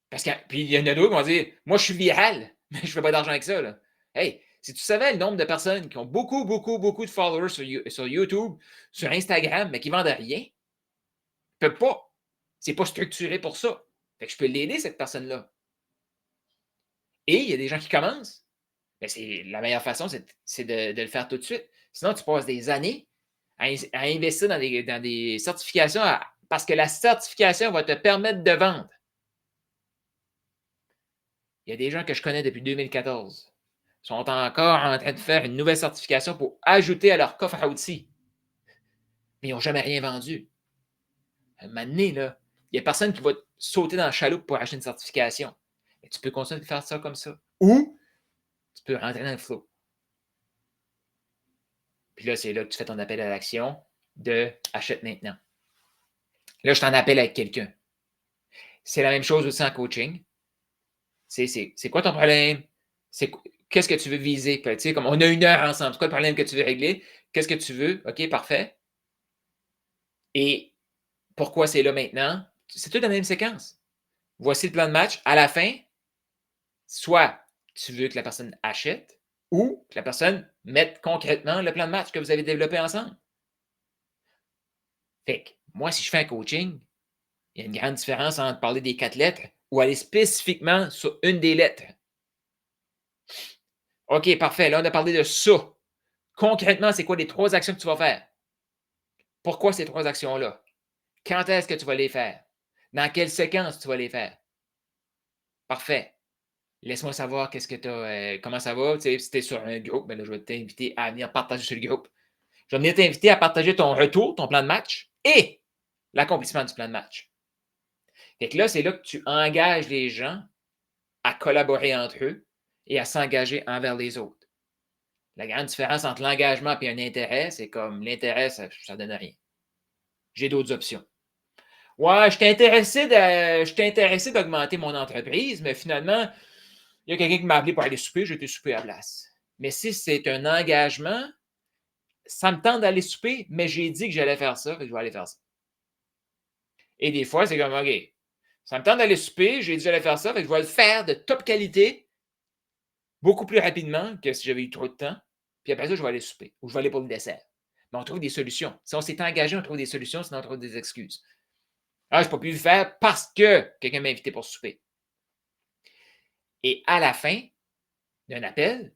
Puis il y en a d'autres qui vont dire moi, je suis viral, mais je ne fais pas d'argent avec ça. Là. Hey, si tu savais le nombre de personnes qui ont beaucoup, beaucoup, beaucoup de followers sur YouTube, sur Instagram, mais qui ne vendent rien, ne peut pas. C'est pas structuré pour ça. Fait que je peux l'aider, cette personne-là. Et il y a des gens qui commencent. Ben, la meilleure façon, c'est de le faire tout de suite. Sinon, tu passes des années à investir dans des certifications parce que la certification va te permettre de vendre. Il y a des gens que je connais depuis 2014 qui sont encore en train de faire une nouvelle certification pour ajouter à leur coffre à outils. Mais ils n'ont jamais rien vendu. À un moment donné, là, il n'y a personne qui va sauter dans le chaloupe pour acheter une certification. Et tu peux continuer de faire ça comme ça. Ou tu peux rentrer dans le flow. Puis là, c'est là que tu fais ton appel à l'action de achète maintenant. Là, je t'en appelle avec quelqu'un. C'est la même chose aussi en coaching. C'est quoi ton problème? Qu'est-ce que tu veux viser? Puis, tu sais, comme on a 1 heure ensemble, c'est quoi le problème que tu veux régler? Qu'est-ce que tu veux? OK, parfait. Et pourquoi c'est là maintenant? C'est toute la même séquence. Voici le plan de match. À la fin, soit tu veux que la personne achète ou que la personne mette concrètement le plan de match que vous avez développé ensemble. Fait que moi, si je fais un coaching, Il y a une grande différence entre parler des 4 lettres ou aller spécifiquement sur une des lettres. OK, parfait. Là, on a parlé de ça. Concrètement, c'est quoi les 3 actions que tu vas faire? Pourquoi ces 3 actions-là? Quand est-ce que tu vas les faire? Dans quelle séquence tu vas les faire? Parfait. Laisse-moi savoir qu'est-ce que tu as, comment ça va. Tu sais, si tu es sur un groupe, ben là, je vais t'inviter à venir partager sur le groupe. Je vais venir t'inviter à partager ton retour, ton plan de match et l'accomplissement du plan de match. Fait que là, c'est là que tu engages les gens à collaborer entre eux et à s'engager envers les autres. La grande différence entre l'engagement et un intérêt, c'est comme l'intérêt, ça ne donne rien. J'ai d'autres options. Ouais, je t'ai intéressé d'augmenter mon entreprise, mais finalement, il y a quelqu'un qui m'a appelé pour aller souper, j'ai été souper à la place. Mais si c'est un engagement, ça me tente d'aller souper, mais j'ai dit que j'allais faire ça, fait que je vais aller faire ça. Et des fois, c'est comme, OK, ça me tente d'aller souper, j'ai dit que j'allais faire ça, fait que je vais le faire de top qualité, beaucoup plus rapidement que si j'avais eu trop de temps. Puis après ça, je vais aller souper ou je vais aller pour le dessert. Mais on trouve des solutions. Si on s'est engagé, on trouve des solutions, sinon on trouve des excuses. Ah, je n'ai pas pu le faire parce que quelqu'un m'a invité pour souper. Et à la fin d'un appel,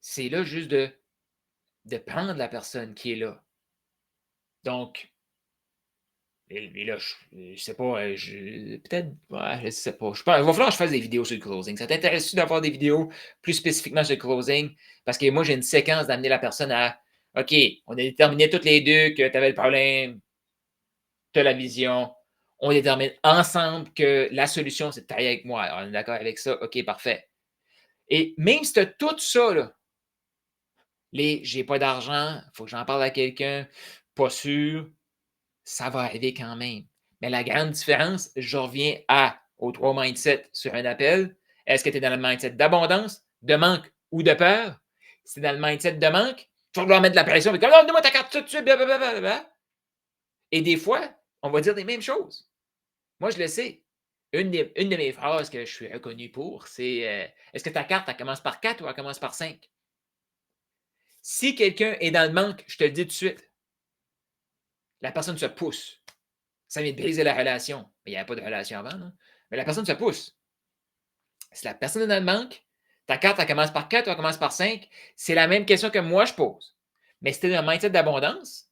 c'est là juste de prendre la personne qui est là. Donc, et là, je sais pas, peut-être, ouais, je sais pas. Il va falloir que je fasse des vidéos sur le closing. Ça t'intéresse-tu d'avoir des vidéos plus spécifiquement sur le closing? Parce que moi, j'ai une séquence d'amener la personne à OK, on a déterminé toutes les deux que tu avais le problème, tu as la vision. On détermine ensemble que la solution, c'est de travailler avec moi. Alors, on est d'accord avec ça? OK, parfait. Et même si tu as tout ça, là, j'ai pas d'argent, il faut que j'en parle à quelqu'un, pas sûr, ça va arriver quand même. Mais la grande différence, je reviens aux 3 mindsets sur un appel. Est-ce que tu es dans le mindset d'abondance, de manque ou de peur? Si tu es dans le mindset de manque, tu vas vouloir mettre de la pression. Comme, oh, donne-moi ta carte tout de suite. Blablabla. Et des fois, on va dire les mêmes choses. Moi, je le sais. Une de mes phrases que je suis reconnu pour, c'est est-ce que ta carte, elle commence par 4 ou elle commence par 5? Si quelqu'un est dans le manque, je te le dis tout de suite, la personne se pousse. Ça vient de briser la relation. Mais il n'y avait pas de relation avant, là. Mais la personne se pousse. Si la personne est dans le manque, ta carte, elle commence par 4 ou elle commence par 5, c'est la même question que moi, je pose. Mais si tu es dans un mindset d'abondance,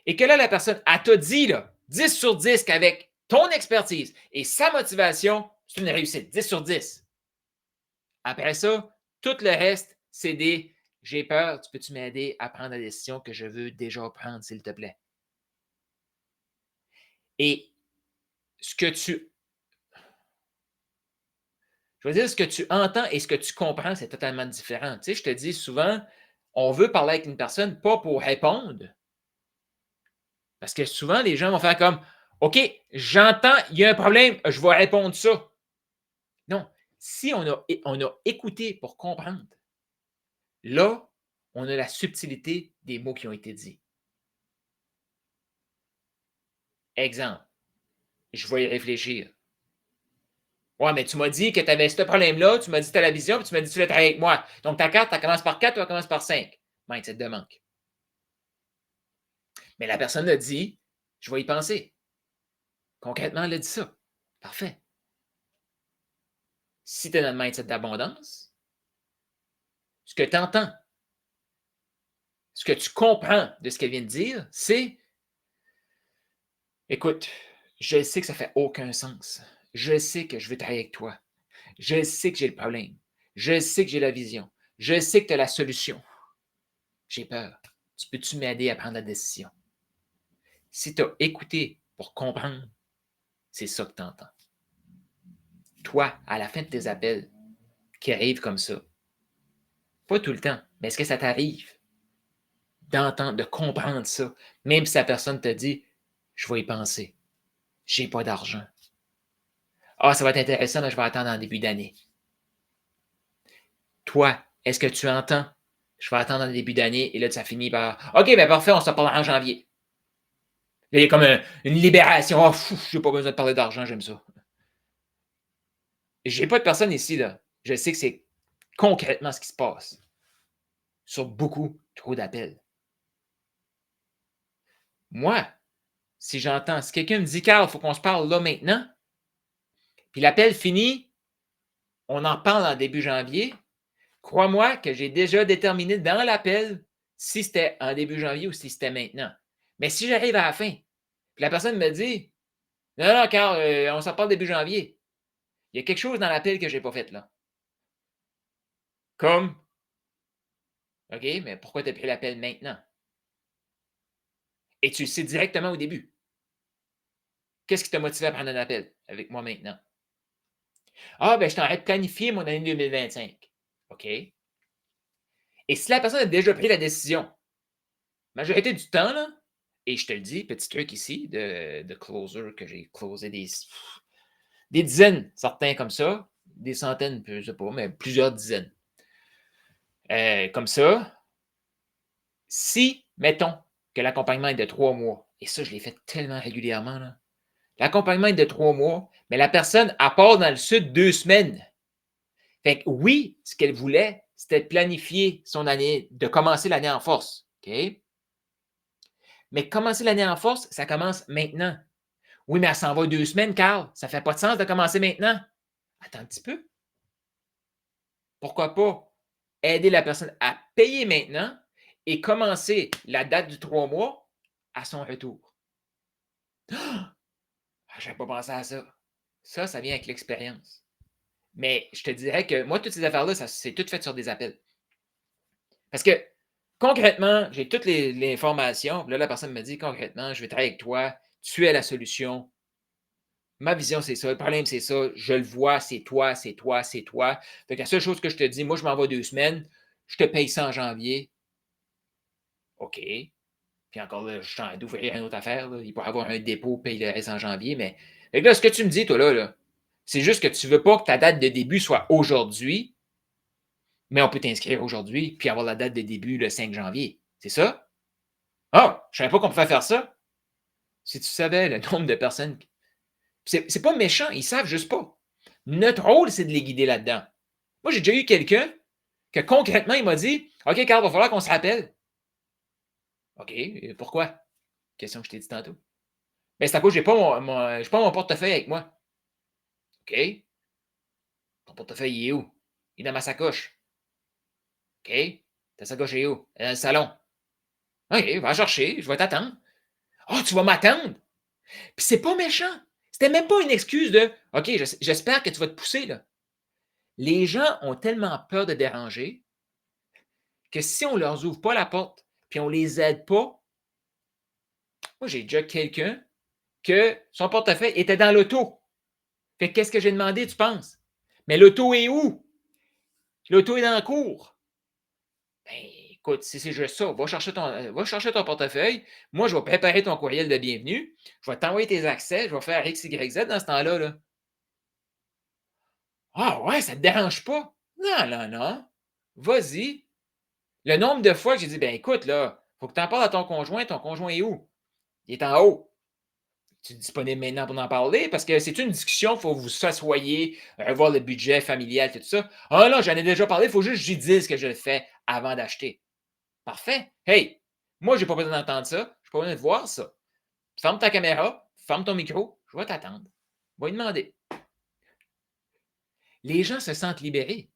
et que là, la personne, elle t'a dit, là, 10 sur 10 qu'avec ton expertise et sa motivation, c'est une réussite. 10 sur 10. Après ça, tout le reste, c'est des j'ai peur, tu peux-tu m'aider à prendre la décision que je veux déjà prendre, s'il te plaît? Et ce que tu Je veux dire, ce que tu entends et ce que tu comprends, c'est totalement différent. Tu sais, je te dis souvent, on veut parler avec une personne pas pour répondre, parce que souvent, les gens vont faire comme OK, j'entends, il y a un problème, je vais répondre ça. Non, si on a écouté pour comprendre, là, on a la subtilité des mots qui ont été dits. Exemple, je vais y réfléchir. Ouais, mais tu m'as dit que tu avais ce problème-là, tu m'as dit que tu as la vision, puis tu m'as dit que tu voulais travailler avec moi. Donc, ta carte, elle commence par 4 ou elle commence par 5. Mindset de manque. Mais la personne a dit, je vais y penser. Concrètement, elle a dit ça. Parfait. Si tu es dans le mindset d'abondance, ce que tu entends, ce que tu comprends de ce qu'elle vient de dire, c'est écoute, je sais que ça fait aucun sens. Je sais que je veux travailler avec toi. Je sais que j'ai le problème. Je sais que j'ai la vision. Je sais que tu as la solution. J'ai peur. Tu peux-tu m'aider à prendre la décision? Si tu as écouté pour comprendre, c'est ça que tu entends. Toi, à la fin de tes appels qui arrivent comme ça, pas tout le temps, mais est-ce que ça t'arrive d'entendre, de comprendre ça, même si la personne te dit je vais y penser, j'ai pas d'argent. Ah, ça va être intéressant, mais je vais attendre en début d'année. Toi, est-ce que tu entends je vais attendre en début d'année et là, ça finit par OK, ben parfait, on se parle en janvier. Là, il y a comme une libération. Oh, j'ai pas besoin de parler d'argent, j'aime ça. J'ai pas de personne ici, là. Je sais que c'est concrètement ce qui se passe sur beaucoup trop d'appels. Moi, Si quelqu'un me dit: «Carl, il faut qu'on se parle là maintenant», puis l'appel finit, on en parle en début janvier, crois-moi que j'ai déjà déterminé dans l'appel si c'était en début janvier ou si c'était maintenant. Mais si j'arrive à la fin, puis la personne me dit: «Non, non, Carl, on s'en parle début janvier», il y a quelque chose dans l'appel que je n'ai pas fait là. Comme: «OK, mais pourquoi tu as pris l'appel maintenant?» Et tu le sais directement au début. Qu'est-ce qui t'a motivé à prendre un appel avec moi maintenant? Ah, ben, je t'en de planifier mon année 2025. OK. Et si la personne a déjà pris la décision, majorité du temps, là, et je te le dis, petit truc ici de closer, que j'ai closé des dizaines, certains comme ça, des centaines, je ne sais pas, mais plusieurs dizaines. Comme ça, si, mettons, que l'accompagnement est de 3 mois, et ça, je l'ai fait tellement régulièrement, là. L'accompagnement est de 3 mois, mais la personne, elle part dans le sud 2 semaines. Fait que oui, ce qu'elle voulait, c'était de planifier son année, de commencer l'année en force. OK? Mais commencer l'année en force, ça commence maintenant. Oui, mais elle s'en va 2 semaines, Carl. Ça ne fait pas de sens de commencer maintenant. Attends un petit peu. Pourquoi pas aider la personne à payer maintenant et commencer la date du 3 mois à son retour? Ah, je n'avais pas pensé à ça. Ça vient avec l'expérience. Mais je te dirais que moi, toutes ces affaires-là, ça c'est tout fait sur des appels. Parce que concrètement, j'ai toutes les informations. Là, la personne me dit concrètement, je vais travailler avec toi, tu es la solution. Ma vision, c'est ça. Le problème, c'est ça. Je le vois, c'est toi, c'est toi, c'est toi. Fait que la seule chose que je te dis, moi, je m'envoie 2 semaines, je te paye ça en janvier. OK. Puis encore là, je t'en d'ouvrir une autre affaire. Là. Il pourrait avoir un dépôt, paye le reste en janvier. Mais fait que là, ce que tu me dis, toi, là, c'est juste que tu ne veux pas que ta date de début soit aujourd'hui, mais on peut t'inscrire aujourd'hui, puis avoir la date de début le 5 janvier. C'est ça? Ah, je ne savais pas qu'on pouvait faire ça. Si tu savais le nombre de personnes. C'est pas méchant, ils savent juste pas. Notre rôle, c'est de les guider là-dedans. Moi, j'ai déjà eu quelqu'un que concrètement, il m'a dit: OK, Carl, il va falloir qu'on se rappelle. OK, pourquoi? Question que je t'ai dit tantôt. Mais c'est à cause que j'ai pas mon portefeuille avec moi. OK. Ton portefeuille, il est où? Il est dans ma sacoche. OK. Ta sacoche est où? Elle est dans le salon. OK, va la chercher, je vais t'attendre. Ah, tu vas m'attendre? Puis c'est pas méchant. C'était même pas une excuse de OK, j'espère que tu vas te pousser, là. Les gens ont tellement peur de déranger que si on ne leur ouvre pas la porte puis on ne les aide pas, moi, j'ai déjà quelqu'un que son portefeuille était dans l'auto. Fait que qu'est-ce que j'ai demandé, tu penses? Mais l'auto est où? L'auto est dans la cour. Ben, écoute, si c'est juste ça, va chercher ton portefeuille. Moi, je vais préparer ton courriel de bienvenue. Je vais t'envoyer tes accès. Je vais faire X, Y, Z dans ce temps-là. Là. Ah ouais, ça ne te dérange pas? Non, non, non. Vas-y. Le nombre de fois que j'ai dit, ben écoute, là, il faut que tu en parles à ton conjoint est où? Il est en haut. Tu es disponible maintenant pour en parler? Parce que c'est une discussion, il faut que vous s'assoyez, revoir le budget familial, tout ça. Ah non, j'en ai déjà parlé, il faut juste que j'y dise que je le fais avant d'acheter. Parfait. Hey, moi, j'ai pas besoin d'entendre ça. Je n'ai pas besoin de voir ça. Ferme ta caméra, ferme ton micro, je vais t'attendre. Va lui demander. Les gens se sentent libérés.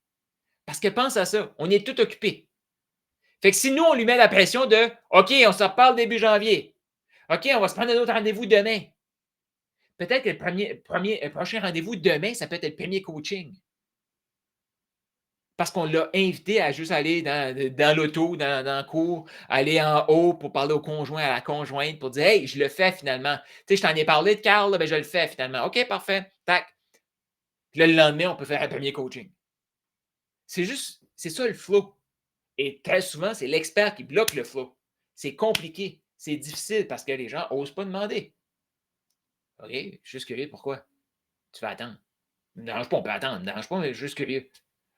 Parce que pense à ça, on est tout occupé. Fait que si nous, on lui met la pression de OK, on se reparle début janvier. OK, on va se prendre un autre rendez-vous demain. Peut-être que le prochain rendez-vous demain, ça peut être le premier coaching. Parce qu'on l'a invité à juste aller dans l'auto, dans le cours, aller en haut pour parler au conjoint, à la conjointe, pour dire Hey, je le fais finalement. Tu sais, je t'en ai parlé de Carl, là, ben, je le fais finalement. OK, parfait. Tac. Puis là, le lendemain, on peut faire un premier coaching. C'est ça le flow. Et très souvent, c'est l'expert qui bloque le flow. C'est compliqué. C'est difficile parce que les gens n'osent pas demander. OK, je suis juste curieux, pourquoi? Tu vas attendre. Ne me dérange pas, on peut attendre. Ne me dérange pas, mais je suis juste curieux.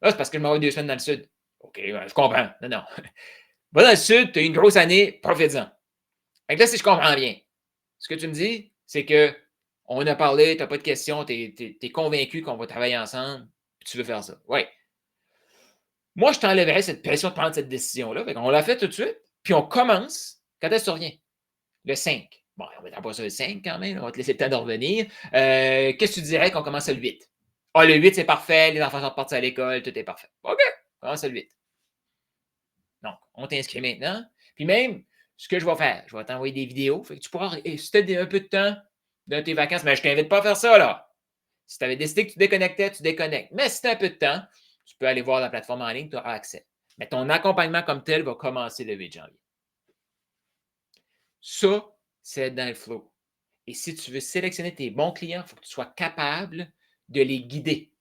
Ah, c'est parce que je m'en vais 2 semaines dans le sud. OK, ouais, je comprends. Non, non. Va dans le sud, tu as eu une grosse année, profites-en. Fait que là, si je comprends bien, ce que tu me dis, c'est que on a parlé, tu n'as pas de questions, tu es convaincu qu'on va travailler ensemble, puis tu veux faire ça. Oui. Moi, je t'enlèverais cette pression de prendre cette décision-là. On l'a fait tout de suite, puis on commence. Quand est-ce que tu reviens? Le 5. Bon, on va pas ça le 5 quand même, on va te laisser le temps de revenir. Qu'est-ce que tu dirais qu'on commence le 8? Ah, le 8, c'est parfait, les enfants sont partis à l'école, tout est parfait. OK, on commence le 8. Donc, on t'inscrit maintenant. Puis même, ce que je vais faire, je vais t'envoyer des vidéos. Fait que tu pourras, si tu as un peu de temps dans tes vacances, mais je ne t'invite pas à faire ça, là. Si tu avais décidé que tu déconnectais, tu déconnectes. Mais si tu as un peu de temps, tu peux aller voir la plateforme en ligne, tu auras accès. Mais ton accompagnement comme tel va commencer le 8 janvier. Ça, c'est être dans le flow. Et si tu veux sélectionner tes bons clients, il faut que tu sois capable de les guider.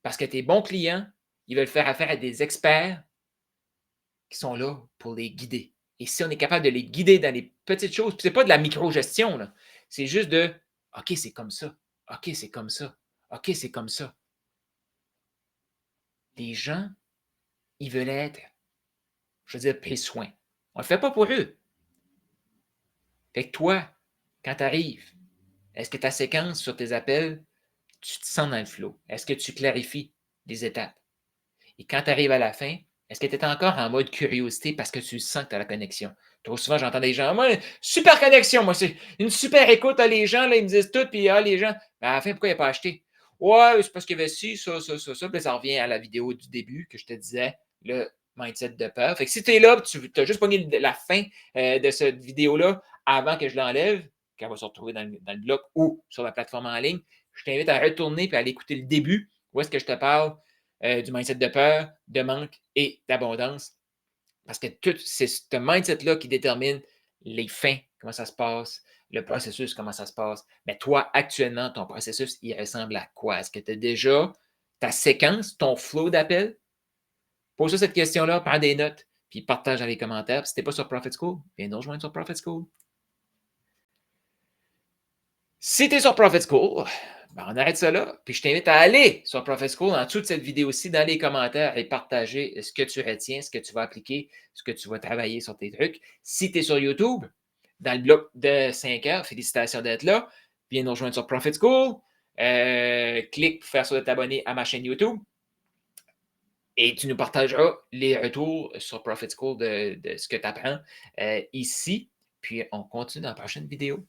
Parce que tes bons clients, ils veulent faire affaire à des experts qui sont là pour les guider. Et si on est capable de les guider dans les petites choses, puis c'est pas de la micro-gestion, là. C'est juste de OK, c'est comme ça. OK, c'est comme ça. OK, c'est comme ça. Les gens, ils veulent être, je veux dire, pris soin. On ne le fait pas pour eux. Fait que toi, quand tu arrives, est-ce que ta séquence sur tes appels, tu te sens dans le flow? Est-ce que tu clarifies les étapes? Et quand tu arrives à la fin, est-ce que tu es encore en mode curiosité parce que tu sens que tu as la connexion? Trop souvent, j'entends des gens, moi, super connexion, moi, c'est une super écoute, à les gens, là, ils me disent tout, puis les gens, ben, à la fin, pourquoi il n'a pas acheté? Ouais, c'est parce qu'il y avait ci, ça. Puis là, ça revient à la vidéo du début que je te disais, le mindset de peur. Fait que si tu es là, tu as juste pogné la fin de cette vidéo-là avant que je l'enlève, qu'elle va se retrouver dans le bloc ou sur la plateforme en ligne, je t'invite à retourner et à aller écouter le début, où est-ce que je te parle du mindset de peur, de manque et d'abondance. Parce que tout, c'est ce mindset-là qui détermine les fins, comment ça se passe, le processus, comment ça se passe. Mais toi, actuellement, ton processus, il ressemble à quoi? Est-ce que tu as déjà ta séquence, ton flow d'appel? Pose-toi cette question-là, prends des notes, puis partage dans les commentaires. Puis si tu n'es pas sur Profit School, viens nous rejoindre sur Profit School. Si tu es sur Profit School, ben on arrête ça là. Puis je t'invite à aller sur Profit School en dessous de cette vidéo-ci, dans les commentaires et partager ce que tu retiens, ce que tu vas appliquer, ce que tu vas travailler sur tes trucs. Si tu es sur YouTube, dans le bloc de 5 heures, félicitations d'être là. Viens nous rejoindre sur Profit School. Clique pour faire ça de t'abonner à ma chaîne YouTube. Et tu nous partageras les retours sur Profit School de ce que tu apprends ici. Puis on continue dans la prochaine vidéo.